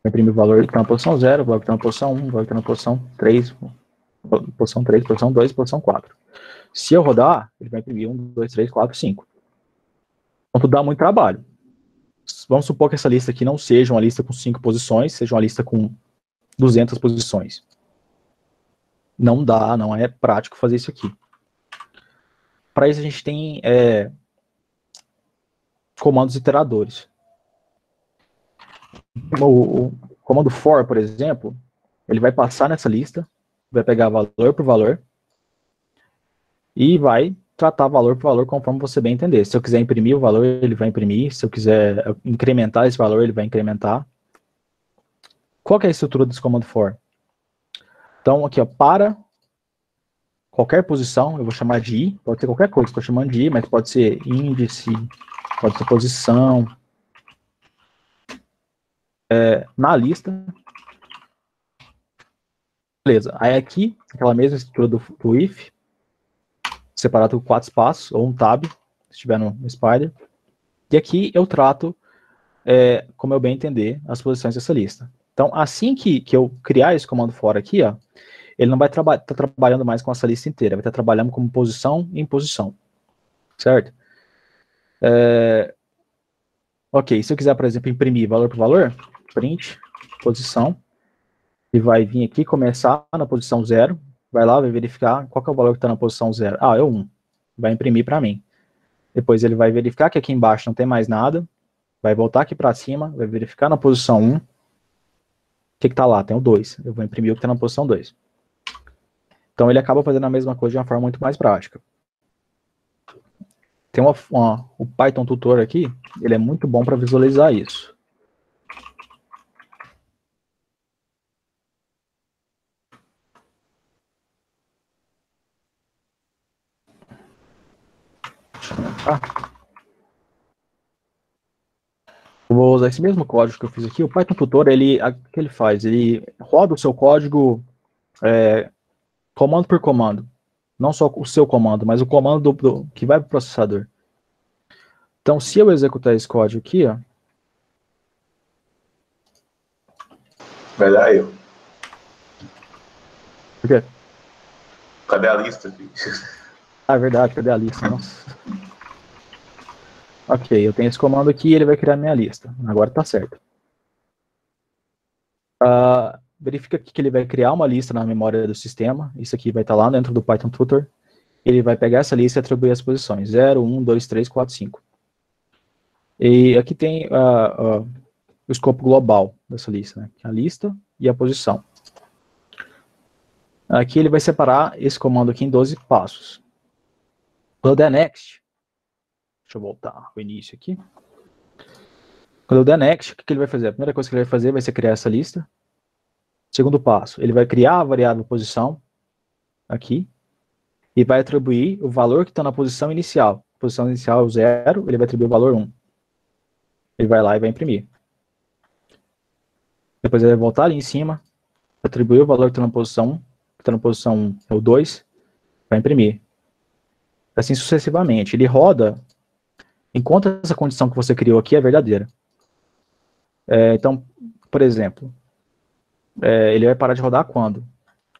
Imprimir o valor que está na posição 0, o valor que está na posição 1, o valor que está na posição 3, posição 3, posição 2, posição 4. Se eu rodar, ele vai imprimir 1, 2, 3, 4, 5. Então, tudo dá muito trabalho. Vamos supor que essa lista aqui não seja uma lista com 5 posições, seja uma lista com 200 posições. Não dá, não é prático fazer isso aqui. Para isso, a gente tem comandos iteradores. O comando for, por exemplo, ele vai passar nessa lista, vai pegar valor por valor e vai tratar valor por valor conforme você bem entender. Se eu quiser imprimir o valor, ele vai imprimir. Se eu quiser incrementar esse valor, ele vai incrementar. Qual que é a estrutura desse comando for? Então, aqui, ó, para qualquer posição, eu vou chamar de i, pode ser qualquer coisa, estou chamando de i, mas pode ser índice, pode ser posição, na lista. Beleza, aí aqui, aquela mesma estrutura do if, separado por 4 espaços, ou um tab, se estiver no Spider. E aqui eu trato, como eu bem entender, as posições dessa lista. Então, assim que eu criar esse comando for aqui, ó, ele não vai estar trabalhando mais com essa lista inteira, vai estar trabalhando como posição em posição, certo? Ok, se eu quiser, por exemplo, imprimir valor por valor, print, posição, e vai vir aqui, começar na posição 0, vai lá, vai verificar qual que é o valor que está na posição 0. Ah, é o 1. Vai imprimir para mim. Depois ele vai verificar que aqui embaixo não tem mais nada, vai voltar aqui para cima, vai verificar na posição 1, o que está lá? Tem o 2. Eu vou imprimir o que está na posição 2. Então ele acaba fazendo a mesma coisa de uma forma muito mais prática. Tem o Python Tutor aqui, ele é muito bom para visualizar isso. Eu vou usar esse mesmo código que eu fiz aqui. O Python Tutor, o que ele faz? Ele roda o seu código comando por comando. Não só o seu comando, mas o comando que vai para o processador. Então, se eu executar esse código aqui, ó. Vai dar eu. Por quê? Cadê a lista, filho? Ah, é verdade, cadê a lista? Nossa. Ok, eu tenho esse comando aqui e ele vai criar minha lista. Agora tá certo. Verifica aqui que ele vai criar uma lista na memória do sistema. Isso aqui vai estar lá dentro do Python Tutor. Ele vai pegar essa lista e atribuir as posições. 0, 1, 2, 3, 4, 5. E aqui tem o escopo global dessa lista, né? A lista e a posição. Aqui ele vai separar esse comando aqui em 12 passos. Quando eu der next, deixa eu voltar ao início aqui. Quando eu der next, o que ele vai fazer? A primeira coisa que ele vai fazer vai ser criar essa lista. Segundo passo, ele vai criar a variável posição aqui e vai atribuir o valor que está na posição inicial. A posição inicial é o 0, ele vai atribuir o valor 1. Ele vai lá e vai imprimir. Depois ele vai voltar ali em cima, atribuir o valor que está na posição 1, que está na posição 1 é o 2, vai imprimir. Assim sucessivamente. Ele roda enquanto essa condição que você criou aqui é verdadeira. Então, por exemplo, ele vai parar de rodar quando?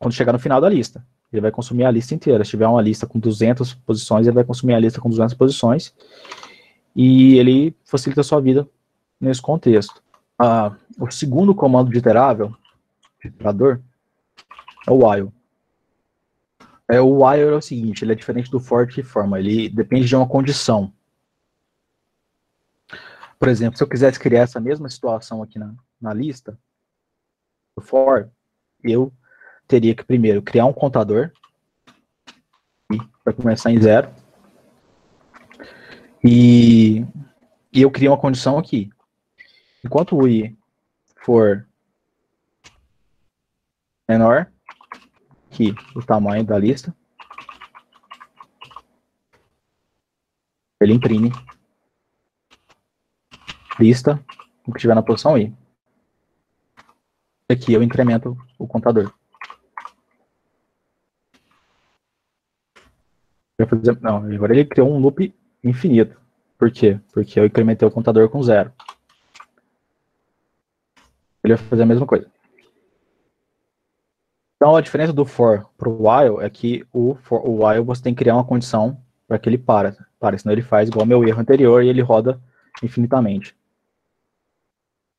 Quando chegar no final da lista. Ele vai consumir a lista inteira. Se tiver uma lista com 200 posições, ele vai consumir a lista com 200 posições. E ele facilita a sua vida nesse contexto. O segundo comando de iterável, de iterador, é o while. O while é o seguinte, ele é diferente do for de que forma? Ele depende de uma condição. Por exemplo, se eu quisesse criar essa mesma situação aqui na lista, do for, eu teria que primeiro criar um contador, para começar em 0, e eu crio uma condição aqui. Enquanto o i for menor que o tamanho da lista, ele imprime lista o que estiver na posição i. Aqui eu incremento o contador. Não, agora ele criou um loop infinito. Por quê? Porque eu incrementei o contador com 0. Ele vai fazer a mesma coisa. Então a diferença do for para o while é que o while você tem que criar uma condição para que ele pare, senão ele faz igual ao meu erro anterior e ele roda infinitamente.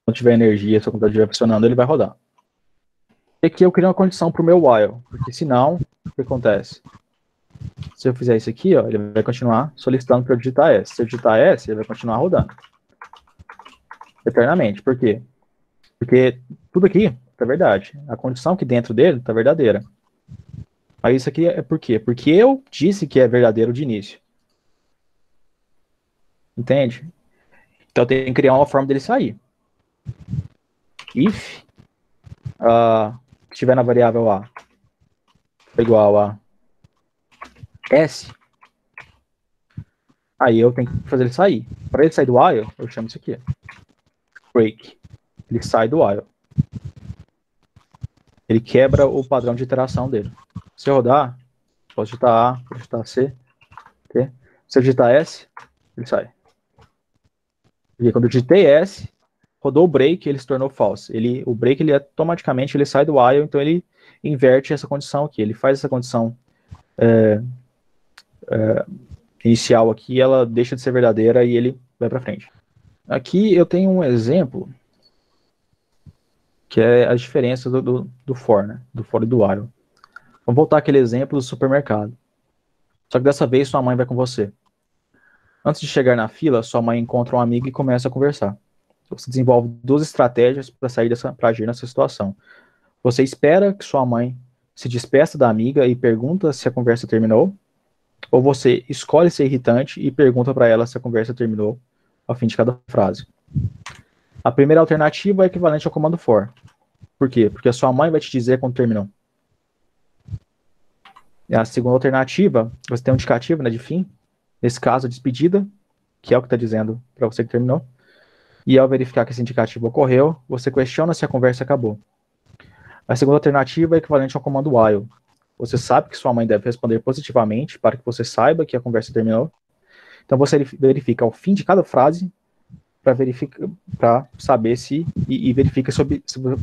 Quando tiver energia, se o computador estiver funcionando, ele vai rodar. E aqui eu crio uma condição para o meu while, porque senão, o que acontece? Se eu fizer isso aqui, ó, ele vai continuar solicitando para eu digitar S. Se eu digitar S, ele vai continuar rodando. Eternamente. Por quê? Porque tudo aqui tá verdade. A condição aqui dentro dele tá verdadeira. Aí isso aqui é por quê? Porque eu disse que é verdadeiro de início. Entende? Então eu tenho que criar uma forma dele sair. If que estiver na variável A igual a S, aí eu tenho que fazer ele sair. Para ele sair do while, eu chamo isso aqui. Break. Ele sai do while. Ele quebra o padrão de iteração dele. Se eu rodar, posso digitar A, posso digitar C, T. Se eu digitar S, ele sai. Porque quando eu digitei S, rodou o break, ele se tornou false. O break, ele automaticamente ele sai do while, então ele inverte essa condição aqui. Ele faz essa condição inicial aqui, ela deixa de ser verdadeira e ele vai para frente. Aqui eu tenho um exemplo que é as diferenças do for, né? Do for e do while. Vamos voltar àquele exemplo do supermercado. Só que dessa vez sua mãe vai com você. Antes de chegar na fila, sua mãe encontra um amigo e começa a conversar. Você desenvolve duas estratégias para agir nessa situação. Você espera que sua mãe se despeça da amiga e pergunta se a conversa terminou, ou você escolhe ser irritante e pergunta para ela se a conversa terminou ao fim de cada frase. A primeira alternativa é equivalente ao comando for. Por quê? Porque a sua mãe vai te dizer quando terminou. E a segunda alternativa, você tem um indicativo, né, de fim, nesse caso, despedida, que é o que está dizendo para você que terminou. E ao verificar que esse indicativo ocorreu, você questiona se a conversa acabou. A segunda alternativa é equivalente ao comando while. Você sabe que sua mãe deve responder positivamente para que você saiba que a conversa terminou. Então você verifica ao fim de cada frase para saber se e verifica se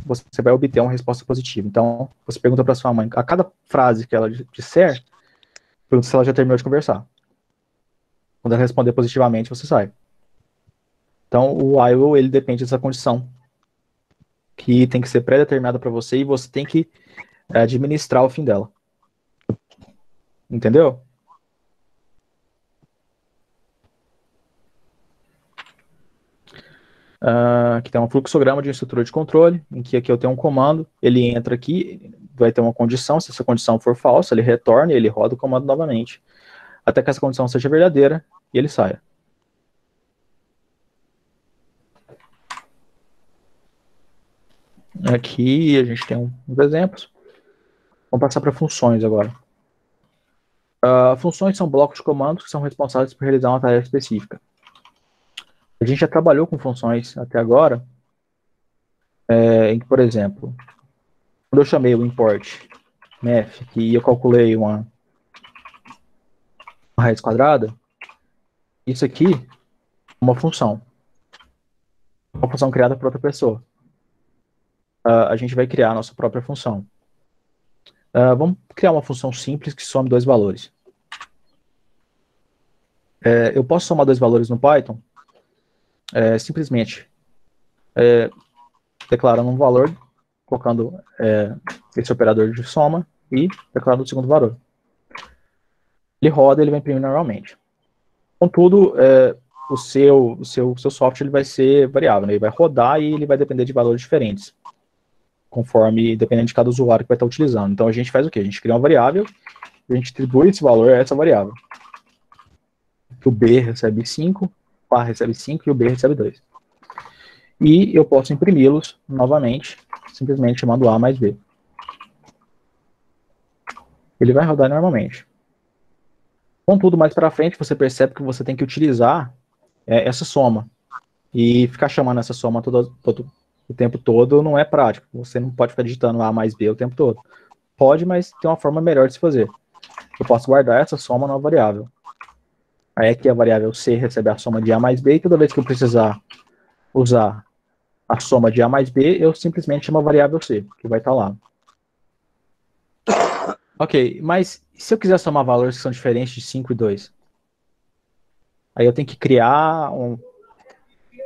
você vai obter uma resposta positiva. Então você pergunta para sua mãe, a cada frase que ela disser, pergunta se ela já terminou de conversar. Quando ela responder positivamente, você sai. Então o while, ele depende dessa condição que tem que ser pré-determinada para você e você tem que administrar o fim dela. Entendeu? Aqui tem um fluxograma de estrutura de controle, em que aqui eu tenho um comando, ele entra aqui, vai ter uma condição, se essa condição for falsa, ele retorna e ele roda o comando novamente, até que essa condição seja verdadeira e ele saia. Aqui a gente tem uns exemplos. Vamos passar para funções agora. Funções são blocos de comandos que são responsáveis por realizar uma tarefa específica. A gente já trabalhou com funções até agora, em que, por exemplo, quando eu chamei o import math, que eu calculei uma raiz quadrada, isso aqui é uma função criada por outra pessoa. A gente vai criar a nossa própria função. Vamos criar uma função simples que some dois valores. Eu posso somar dois valores no Python simplesmente declarando um valor, colocando esse operador de soma e declarando o segundo valor. Ele roda, ele vai imprimir normalmente. Contudo, o seu software ele vai ser variável, né? Ele vai rodar e ele vai depender de valores diferentes, conforme, dependendo de cada usuário que vai estar utilizando. Então a gente faz o quê? A gente cria uma variável, a gente atribui esse valor a essa variável. O B recebe 5, o A recebe 5 e o B recebe 2. E eu posso imprimi-los novamente, simplesmente chamando A mais B. Ele vai rodar normalmente. Contudo, mais para frente, você percebe que você tem que utilizar essa soma. E ficar chamando essa soma o tempo todo não é prático. Você não pode ficar digitando A mais B o tempo todo. Pode, mas tem uma forma melhor de se fazer. Eu posso guardar essa soma numa variável. Aí aqui a variável C recebe a soma de A mais B, e toda vez que eu precisar usar a soma de A mais B, eu simplesmente chamo a variável C, que vai estar lá. Ok, mas se eu quiser somar valores que são diferentes de 5 e 2? Aí eu tenho que criar,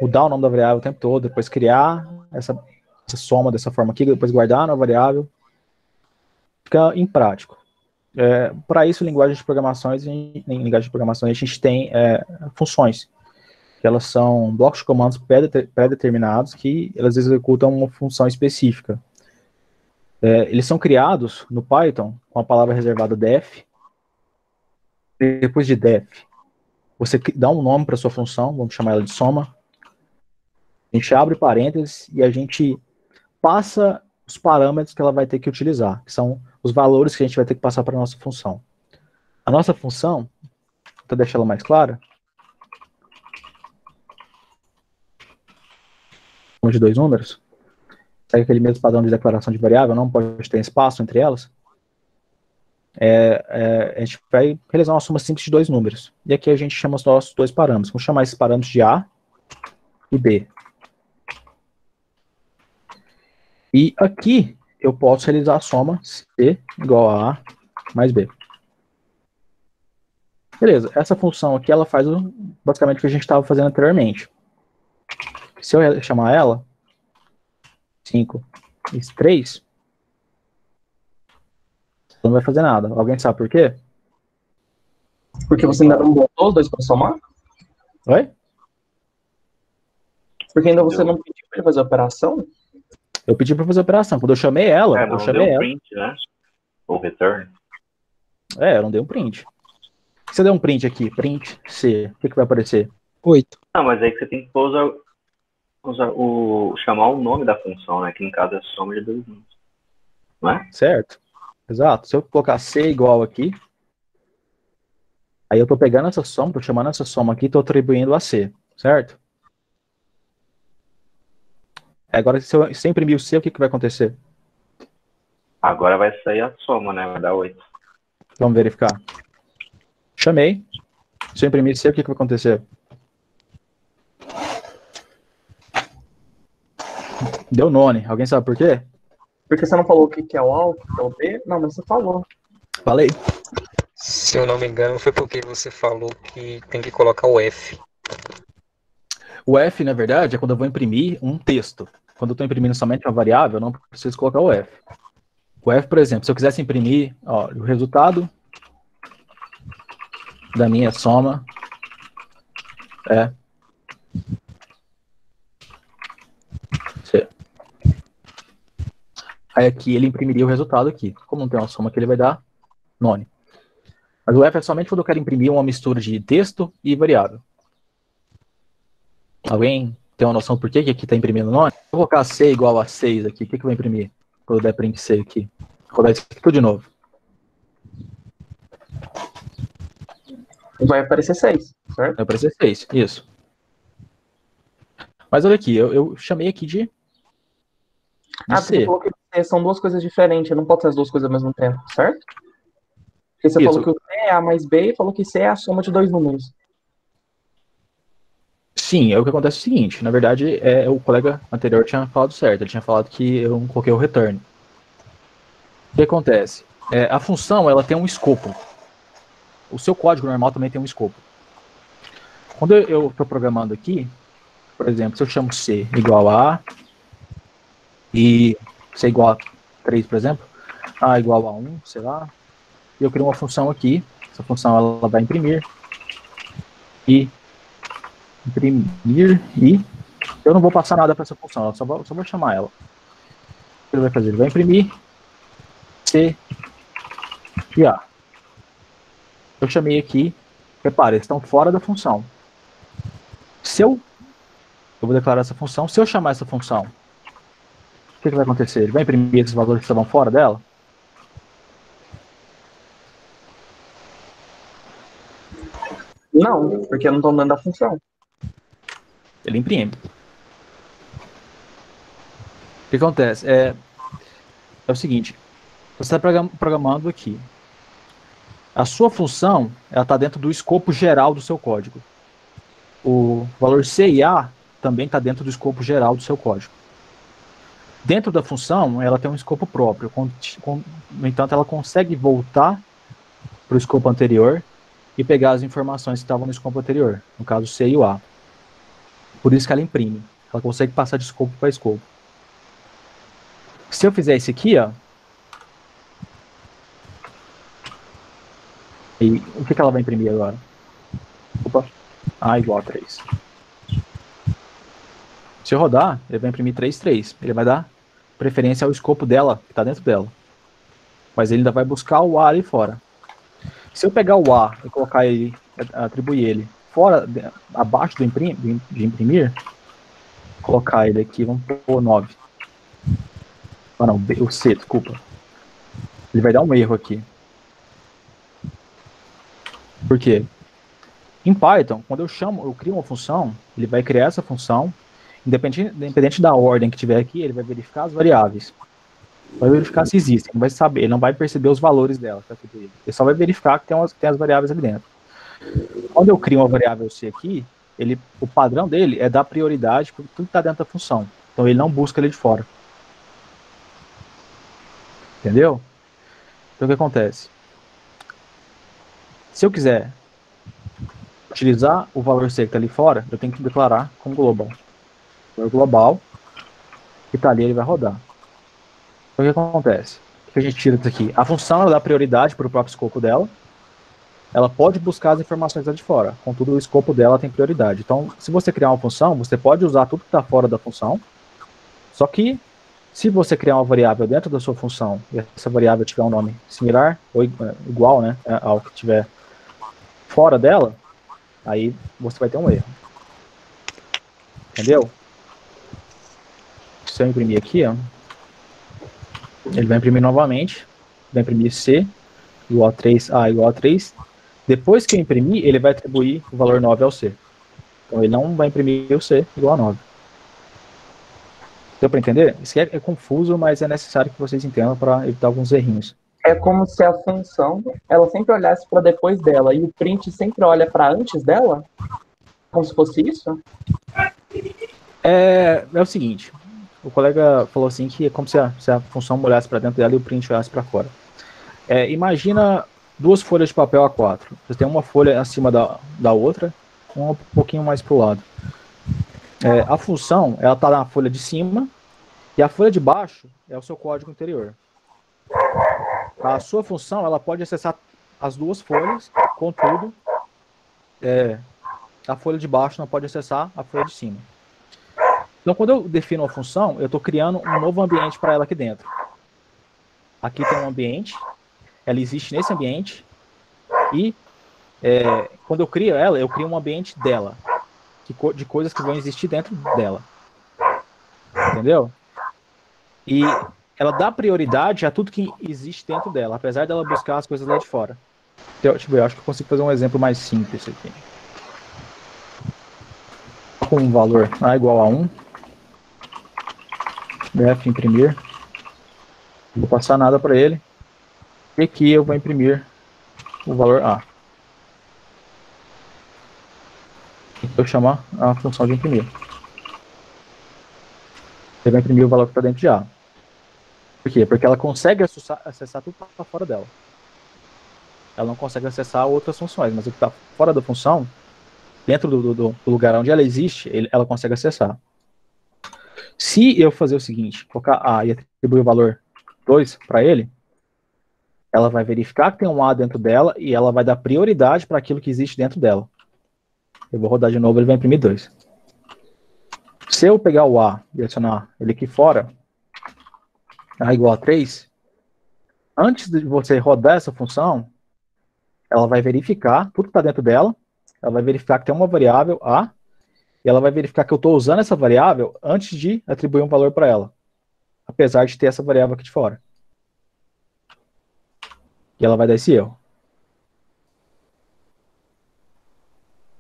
mudar o nome da variável o tempo todo, depois criar essa soma dessa forma aqui, depois guardar na variável. Fica imprático. Para isso, em linguagem de programação, a gente tem funções, que elas são blocos de comandos pré-determinados, que elas executam uma função específica. Eles são criados no Python com a palavra reservada def. Depois de def, você dá um nome para sua função, vamos chamar ela de soma. A gente abre parênteses e a gente passa os parâmetros que ela vai ter que utilizar, que são os valores que a gente vai ter que passar para a nossa função. A nossa função, para deixar ela mais clara, de dois números, segue aquele mesmo padrão de declaração de variável, não pode ter espaço entre elas. A gente vai realizar uma soma simples de dois números. E aqui a gente chama os nossos dois parâmetros. Vamos chamar esses parâmetros de A e B. E aqui eu posso realizar a soma C igual a A mais B. Beleza, essa função aqui, ela faz basicamente o que a gente estava fazendo anteriormente. Se eu chamar ela, 5 e 3, não vai fazer nada. Alguém sabe por quê? Porque você ainda não botou os dois para somar? Oi? Porque ainda você não pediu para fazer a operação? Eu pedi para fazer a operação. Quando eu chamei ela, eu não chamei deu ela. print, né? Ou return. Eu não dei um print. Se eu der um print aqui, print C, o que vai aparecer? 8. Não, mas aí que você tem que chamar o nome da função, né? Que no caso é soma de dois números. Não é? Certo. Exato. Se eu colocar C igual aqui, aí eu estou pegando essa soma, estou chamando essa soma aqui e estou atribuindo a C, certo? Agora, se eu imprimir o C, o que vai acontecer? Agora vai sair a soma, né? Vai dar 8. Vamos verificar. Chamei. Se eu imprimir C, o que vai acontecer? Deu none. Alguém sabe por quê? Porque você não falou o que é o A, o que é o B? Não, mas você falou. Falei. Se eu não me engano, foi porque você falou que tem que colocar o F. O F, na verdade, é quando eu vou imprimir um texto. Quando eu estou imprimindo somente uma variável, eu não preciso colocar o F. O F, por exemplo, se eu quisesse imprimir o resultado da minha soma é C. Aí aqui ele imprimiria o resultado aqui. Como não tem uma soma aqui, ele vai dar none. Mas o F é somente quando eu quero imprimir uma mistura de texto e variável. Alguém tem uma noção por que aqui está imprimindo none? Se eu colocar C igual a 6 aqui, o que vai imprimir? Quando eu der print C aqui. Vou rodar isso aqui tudo de novo. Vai aparecer 6, certo? Vai aparecer 6, isso. Mas olha aqui, eu chamei aqui de Você C. falou que são duas coisas diferentes, não pode ser as duas coisas ao mesmo tempo, certo? Porque você falou que o C é A mais B e falou que C é a soma de dois números. Sim, o que acontece é o seguinte, na verdade, o colega anterior tinha falado certo, ele tinha falado que eu não coloquei o return. O que acontece? A função, ela tem um escopo. O seu código normal também tem um escopo. Quando eu estou programando aqui, por exemplo, se eu chamo C igual a A, e C igual a 3, por exemplo, A igual a 1, sei lá, e eu crio uma função aqui, essa função ela vai imprimir, e eu não vou passar nada para essa função, eu só vou chamar ela. O que ele vai fazer? Ele vai imprimir C e A. Eu chamei aqui, repare, eles estão fora da função. Se eu vou declarar essa função, se eu chamar essa função, o que vai acontecer? Ele vai imprimir esses valores que estavam fora dela? Não, porque não estão dando a função. Ele imprime. O que acontece? É o seguinte, você está programando aqui. A sua função, ela está dentro do escopo geral do seu código. O valor C e A também está dentro do escopo geral do seu código. Dentro da função, ela tem um escopo próprio. No entanto, ela consegue voltar para o escopo anterior e pegar as informações que estavam no escopo anterior. No caso, C e o A. Por isso que ela imprime. Ela consegue passar de escopo para escopo. Se eu fizer isso aqui, e o que ela vai imprimir agora? Opa. A igual a 3. Se eu rodar, ele vai imprimir 3, 3. Ele vai dar preferência ao escopo dela, que está dentro dela. Mas ele ainda vai buscar o A ali fora. Se eu pegar o A e colocar ele, atribuir ele fora, abaixo de imprimir, colocar ele aqui, vamos pôr 9. Ah não, o C, desculpa. Ele vai dar um erro aqui. Por quê? Em Python, quando eu crio uma função, ele vai criar essa função, independente da ordem que tiver aqui, ele vai verificar as variáveis. Vai verificar se existem, não vai saber, ele não vai perceber os valores dela. Ele só vai verificar que tem as variáveis ali dentro. Quando eu crio uma variável C aqui, o padrão dele é dar prioridade para tudo que está dentro da função. Então ele não busca ele de fora. Entendeu? Então o que acontece? Se eu quiser utilizar o valor C que está ali fora, eu tenho que declarar como global. O valor global que está ali, ele vai rodar. Então o que acontece? O que a gente tira disso aqui? A função ela dá prioridade para o próprio escopo dela. Ela pode buscar as informações lá de fora. Contudo, o escopo dela tem prioridade. Então, se você criar uma função, você pode usar tudo que está fora da função. Só que, se você criar uma variável dentro da sua função, e essa variável tiver um nome similar, ou igual, né, ao que tiver fora dela, aí você vai ter um erro. Entendeu? Se eu imprimir aqui, ó, ele vai imprimir novamente, vai imprimir C igual a 3A igual a 3. Depois que eu imprimir, ele vai atribuir o valor 9 ao C. Então ele não vai imprimir o C igual a 9. Deu para entender? Isso é confuso, mas é necessário que vocês entendam para evitar alguns errinhos. É como se a função, ela sempre olhasse para depois dela, e o print sempre olha para antes dela? Como se fosse isso? É o seguinte, o colega falou assim que é como se a função olhasse para dentro dela e o print olhasse para fora. Imagina duas folhas de papel A4. Você tem uma folha acima da outra, uma um pouquinho mais para o lado. A função, ela está na folha de cima, e a folha de baixo é o seu código interior. A sua função, ela pode acessar as duas folhas, contudo, a folha de baixo não pode acessar a folha de cima. Então, quando eu defino uma função, eu estou criando um novo ambiente para ela aqui dentro. Aqui tem um ambiente, ela existe nesse ambiente, e quando eu crio ela, eu crio um ambiente dela, de coisas que vão existir dentro dela. Entendeu? E ela dá prioridade a tudo que existe dentro dela, apesar dela buscar as coisas lá de fora. Então, deixa eu ver, eu acho que eu consigo fazer um exemplo mais simples aqui. Com um valor A igual a 1, def imprimir, não vou passar nada para ele, e aqui eu vou imprimir o valor A. Eu chamar a função de imprimir. Você vai imprimir o valor que está dentro de A. Por quê? Porque ela consegue acessar tudo que está fora dela. Ela não consegue acessar outras funções, mas o que está fora da função, dentro do lugar onde ela existe, ela consegue acessar. Se eu fazer o seguinte, colocar A e atribuir o valor 2 para ele, ela vai verificar que tem um A dentro dela e ela vai dar prioridade para aquilo que existe dentro dela. Eu vou rodar de novo, ele vai imprimir 2. Se eu pegar o A e adicionar ele aqui fora, A igual a 3, antes de você rodar essa função, ela vai verificar tudo que está dentro dela, ela vai verificar que tem uma variável A, e ela vai verificar que eu estou usando essa variável antes de atribuir um valor para ela, apesar de ter essa variável aqui de fora. E ela vai dar esse erro.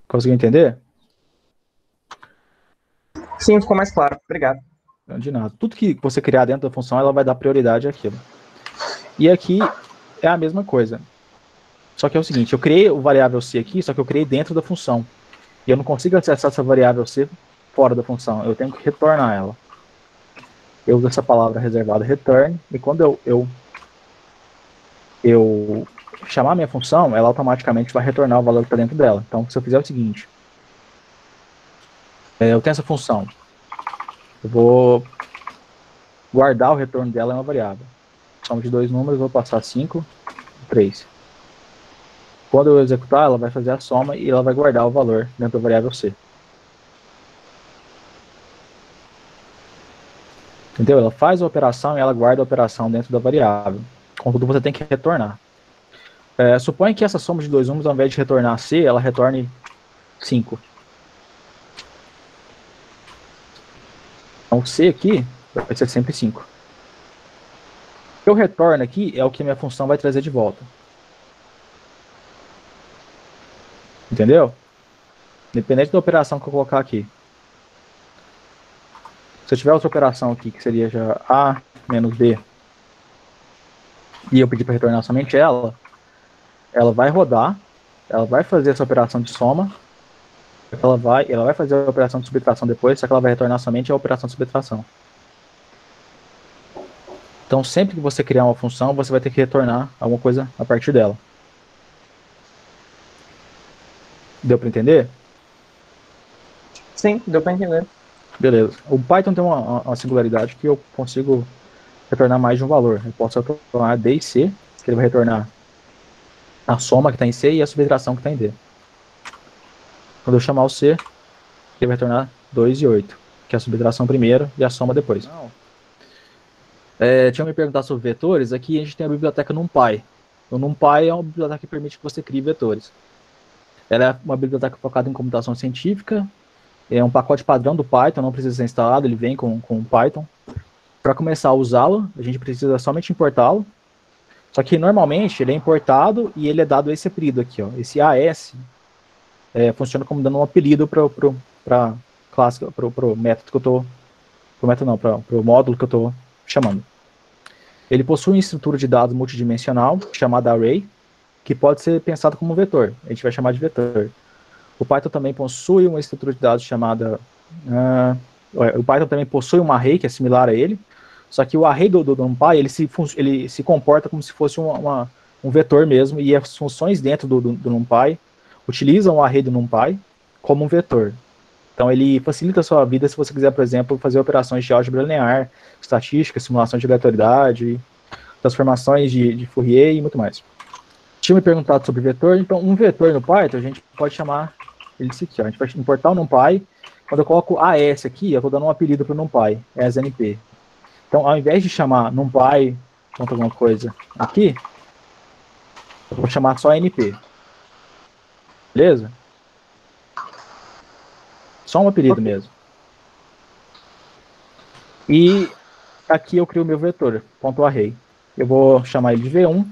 Conseguiu entender? Sim, ficou mais claro. Obrigado. Não de nada. Tudo que você criar dentro da função, ela vai dar prioridade àquilo. E aqui é a mesma coisa. Só que é o seguinte, eu criei o variável C aqui, só que eu criei dentro da função. E eu não consigo acessar essa variável C fora da função. Eu tenho que retornar ela. Eu uso essa palavra reservada return, e quando eu chamar a minha função, ela automaticamente vai retornar o valor que está dentro dela. Então, se eu fizer o seguinte, eu tenho essa função, eu vou guardar o retorno dela em uma variável. Soma de dois números, vou passar 5, 3. Quando eu executar, ela vai fazer a soma e ela vai guardar o valor dentro da variável C. Entendeu? Ela faz a operação e ela guarda a operação dentro da variável. Contudo, você tem que retornar. Suponha que essa soma de dois números, ao invés de retornar C, ela retorne 5. Então, C aqui vai ser sempre 5. O que eu retorno aqui é o que a minha função vai trazer de volta. Entendeu? Independente da operação que eu colocar aqui. Se eu tiver outra operação aqui, que seria já A menos B, e eu pedir para retornar somente ela vai rodar, ela vai fazer essa operação de soma, ela vai fazer a operação de subtração depois, só que ela vai retornar somente a operação de subtração. Então, sempre que você criar uma função, você vai ter que retornar alguma coisa a partir dela. Deu para entender? Sim, deu para entender. Beleza. O Python tem uma singularidade que eu consigo retornar mais de um valor. Eu posso retornar D e C, que ele vai retornar a soma que está em C e a subtração que está em D. Quando eu chamar o C, ele vai retornar 2 e 8, que é a subtração primeiro e a soma depois. Tinha me perguntado sobre vetores. Aqui a gente tem a biblioteca NumPy. O NumPy é uma biblioteca que permite que você crie vetores. Ela é uma biblioteca focada em computação científica. É um pacote padrão do Python, não precisa ser instalado, ele vem com o Python. Para começar a usá-lo, a gente precisa somente importá-lo. Só que normalmente ele é importado e ele é dado esse apelido aqui, ó. Esse AS funciona como dando um apelido para o método que eu estou. Para o módulo que eu estou chamando. Ele possui uma estrutura de dados multidimensional chamada array, que pode ser pensado como um vetor. A gente vai chamar de vetor. O Python também possui uma estrutura de dados chamada... o Python também possui um array, que é similar a ele, só que o array do NumPy, ele se comporta como se fosse um vetor mesmo, e as funções dentro do NumPy utilizam o array do NumPy como um vetor. Então ele facilita a sua vida se você quiser, por exemplo, fazer operações de álgebra linear, estatística, simulação de aleatoriedade, transformações de Fourier e muito mais. Tinha me perguntado sobre vetor, então um vetor no Python a gente pode chamar ele aqui, ó. A gente vai importar o NumPy. Quando eu coloco AS aqui, eu estou dando um apelido para o NumPy, ASNP. Então, ao invés de chamar NumPy, alguma coisa aqui, eu vou chamar só NP. Beleza? Só um apelido mesmo. E aqui eu crio o meu vetor, .array. Eu vou chamar ele de V1.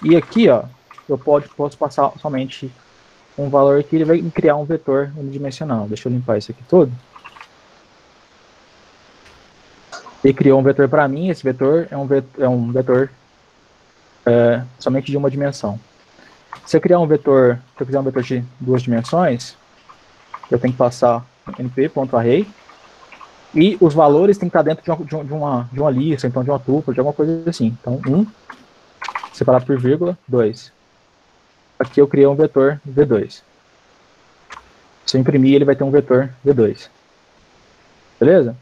E aqui, ó, eu posso passar somente um valor que ele vai criar um vetor unidimensional. Deixa eu limpar isso aqui todo. Ele criou um vetor para mim. Esse vetor é um vetor somente de uma dimensão. Se eu quiser um vetor de 2 dimensões, eu tenho que passar np.array e os valores têm que estar dentro de uma lista, então de uma tupla, de alguma coisa assim. Então, 1 separado por vírgula, 2. Aqui eu criei um vetor V2. Se eu imprimir, ele vai ter um vetor V2. Beleza?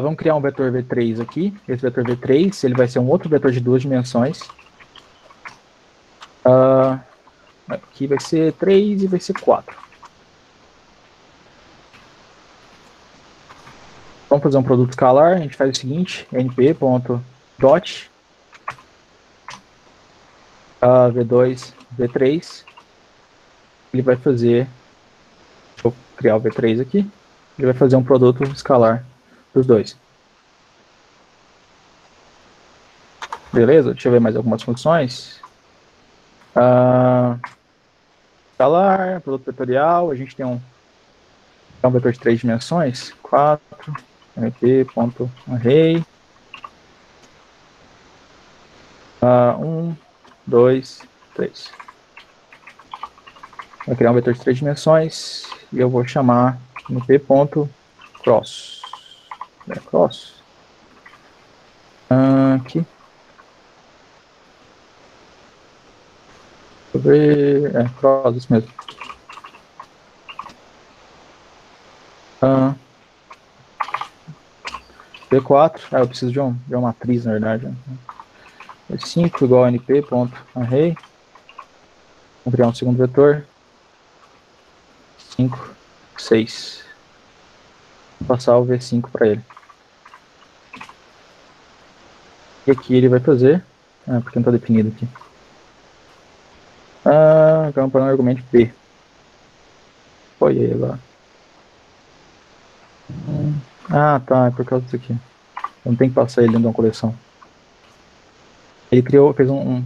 Vamos criar um vetor V3 aqui. Esse vetor V3, ele vai ser um outro vetor de 2 dimensões. Aqui vai ser 3 e vai ser 4. Vamos fazer um produto escalar. A gente faz o seguinte, np.dot V2, V3. Ele vai fazer... Deixa eu criar o V3 aqui. Ele vai fazer um produto escalar dos dois. Beleza? Deixa eu ver mais algumas funções. Escalar, produto vetorial. A gente tem um vetor de 3 dimensões. 4, np.array. 1, 2, 3. Vou criar um vetor de 3 dimensões e eu vou chamar np.cross. Cross. Aqui. Deixa eu ver. Cross, isso mesmo. V4. Eu preciso de uma matriz, na verdade. 5 igual a np.array. Vou criar um segundo vetor. 5, 6. Vou passar o V5 para ele. E aqui ele vai fazer. Porque não está definido aqui. Vamos para um argumento P. Foi aí agora. Tá. É por causa disso aqui. Eu não tenho que passar ele dentro de uma coleção. Ele fez um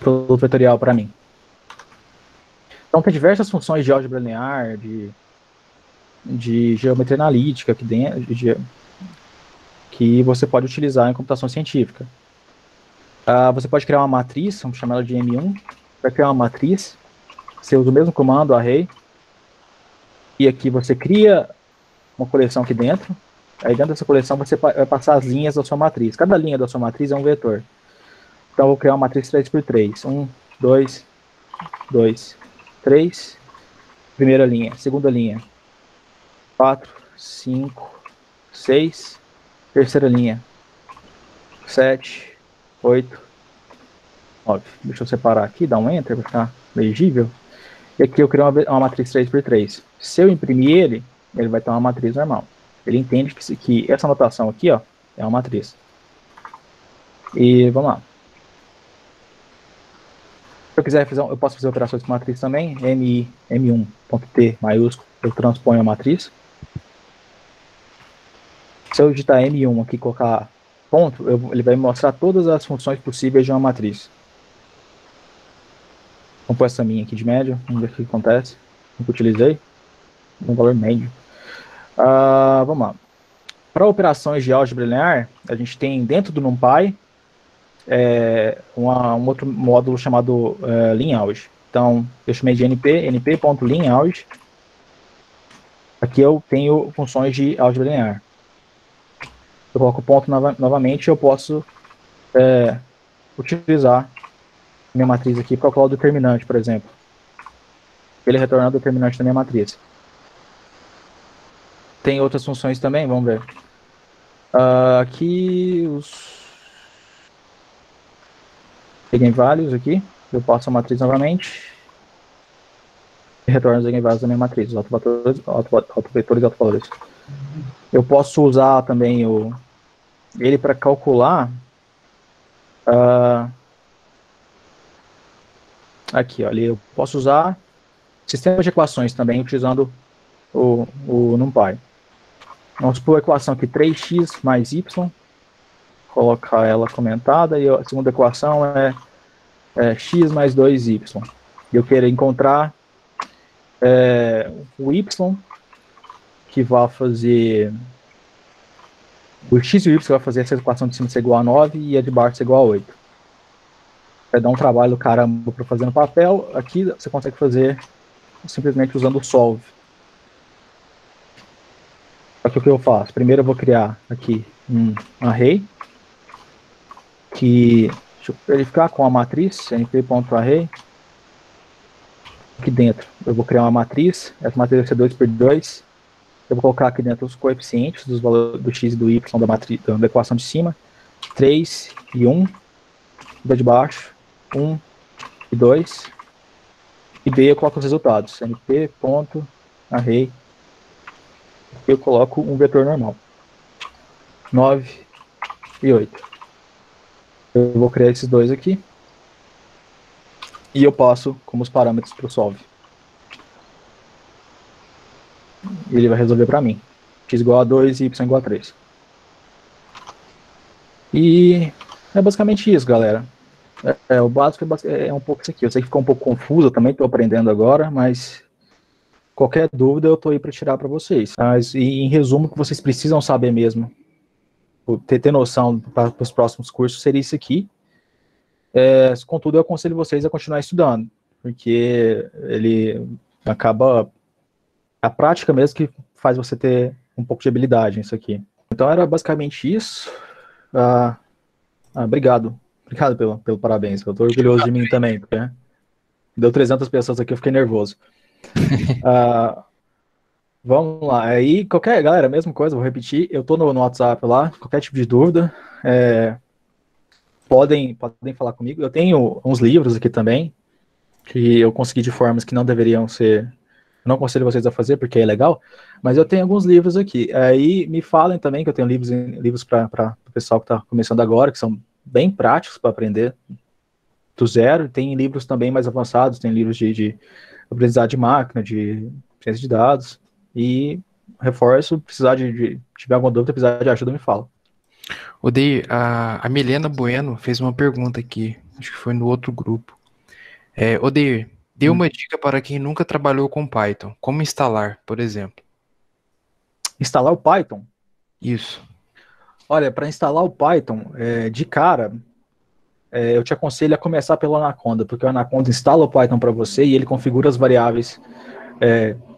produto vetorial para mim. Então tem diversas funções de álgebra linear, de geometria analítica aqui dentro, que você pode utilizar em computação científica. Você pode criar uma matriz, vamos chamar ela de M1. Para criar uma matriz, você usa o mesmo comando, array. E aqui você cria uma coleção aqui dentro. Aí dentro dessa coleção você vai passar as linhas da sua matriz. Cada linha da sua matriz é um vetor. Então eu vou criar uma matriz 3x3. 1, 2, 2, 3. Primeira linha. Segunda linha. 4, 5, 6. Terceira linha. 7, 8, 9. Deixa eu separar aqui, dar um Enter para ficar legível. E aqui eu crio uma matriz 3x3. Se eu imprimir ele vai ter uma matriz normal. Ele entende que essa notação aqui, ó, é uma matriz. E vamos lá. Se eu quiser eu posso fazer operações com matriz também. M1.t maiúsculo, eu transponho a matriz. Se eu digitar M1 aqui e colocar ponto, ele vai me mostrar todas as funções possíveis de uma matriz. Vamos pôr essa minha aqui de média, vamos ver o que acontece. Nunca utilizei. Um valor médio. Vamos lá. Para operações de álgebra linear, a gente tem dentro do NumPy um outro módulo chamado linalg. Então, eu chamei de np.linalg. Aqui eu tenho funções de álgebra linear. Eu coloco o ponto novamente, eu posso utilizar minha matriz aqui para calcular o determinante, por exemplo. Ele retornar o determinante da minha matriz. Tem outras funções também, vamos ver. Aqui os eigenvalues aqui, eu passo a matriz novamente e retorno os eigenvalues da minha matriz, os autovetores e autovalores. Eu posso usar também ele para calcular aqui, olha, eu posso usar sistema de equações também utilizando o NumPy. Vamos supor a equação aqui 3x mais y, colocar ela comentada, e a segunda equação é x mais 2y. E eu quero encontrar o y que vai fazer o x e o y que vai fazer essa equação de cima ser igual a 9 e a de baixo ser igual a 8. Vai dar um trabalho do caramba para fazer no papel. Aqui você consegue fazer simplesmente usando o solve. Só que o que eu faço? Primeiro eu vou criar aqui um array que, deixa eu verificar com a matriz, np.array. Aqui dentro eu vou criar uma matriz, essa matriz vai ser 2x2. Eu vou colocar aqui dentro os coeficientes dos valores do x e do y da matriz, da equação de cima. 3 e 1, da de baixo, 1 e 2. E B eu coloco os resultados, np.array. Eu coloco um vetor normal. 9 e 8. Eu vou criar esses dois aqui. E eu passo como os parâmetros para o solve. Ele vai resolver para mim. X igual a 2 e y igual a 3. E é basicamente isso, galera. O básico é um pouco isso aqui. Eu sei que ficou um pouco confuso, eu também estou aprendendo agora, mas qualquer dúvida eu estou aí para tirar para vocês. Mas, em resumo, o que vocês precisam saber mesmo, ter noção para os próximos cursos, seria isso aqui. Contudo, eu aconselho vocês a continuar estudando, porque ele acaba... A prática mesmo que faz você ter um pouco de habilidade nisso aqui. Então era basicamente isso. Obrigado. Obrigado pelo parabéns. Eu estou orgulhoso de mim também, porque deu 300 pessoas aqui, eu fiquei nervoso. Vamos lá. Aí, galera, mesma coisa, vou repetir. Eu estou no WhatsApp lá, qualquer tipo de dúvida. Podem falar comigo. Eu tenho uns livros aqui também, que eu consegui de formas que não deveriam ser... Não aconselho vocês a fazer, porque é legal, mas eu tenho alguns livros aqui. Aí me falem também que eu tenho livros para o pessoal que está começando agora, que são bem práticos para aprender do zero. Tem livros também mais avançados, tem livros de aprendizagem de máquina, de ciência de dados. E reforço, precisar tiver alguma dúvida, precisar de ajuda, me fala. Odeir, a Milena Bueno fez uma pergunta aqui, acho que foi no outro grupo. Odeir, dê uma dica para quem nunca trabalhou com Python. Como instalar, por exemplo? Instalar o Python? Isso. Olha, para instalar o Python, de cara, eu te aconselho a começar pelo Anaconda, porque o Anaconda instala o Python para você e ele configura as variáveis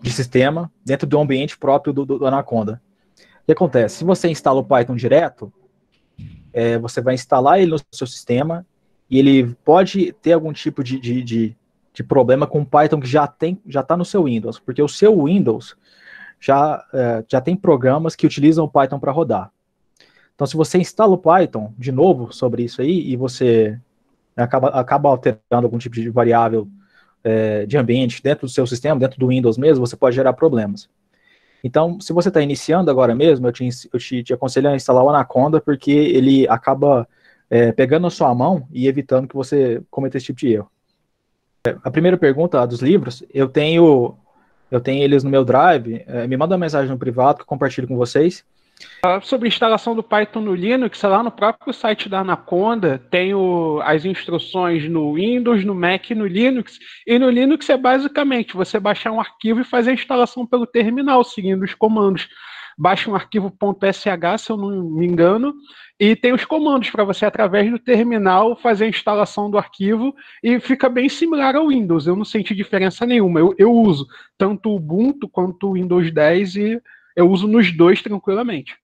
de sistema dentro do ambiente próprio do Anaconda. O que acontece? Se você instala o Python direto, você vai instalar ele no seu sistema e ele pode ter algum tipo de problema com o Python que já está no seu Windows, porque o seu Windows já tem programas que utilizam o Python para rodar. Então, se você instala o Python de novo sobre isso aí e você acaba alterando algum tipo de variável de ambiente dentro do seu sistema, dentro do Windows mesmo, você pode gerar problemas. Então, se você está iniciando agora mesmo, eu te aconselho a instalar o Anaconda, porque ele acaba pegando a sua mão e evitando que você cometa esse tipo de erro. A primeira pergunta, a dos livros, eu tenho eles no meu Drive, me manda uma mensagem no privado que eu compartilho com vocês. Sobre instalação do Python no Linux, lá no próprio site da Anaconda tem as instruções no Windows, no Mac e no Linux. E no Linux é basicamente você baixar um arquivo e fazer a instalação pelo terminal, seguindo os comandos. Baixa um arquivo .sh, se eu não me engano, e tem os comandos para você, através do terminal, fazer a instalação do arquivo, e fica bem similar ao Windows. Eu não senti diferença nenhuma. Eu uso tanto o Ubuntu quanto o Windows 10 e eu uso nos dois tranquilamente.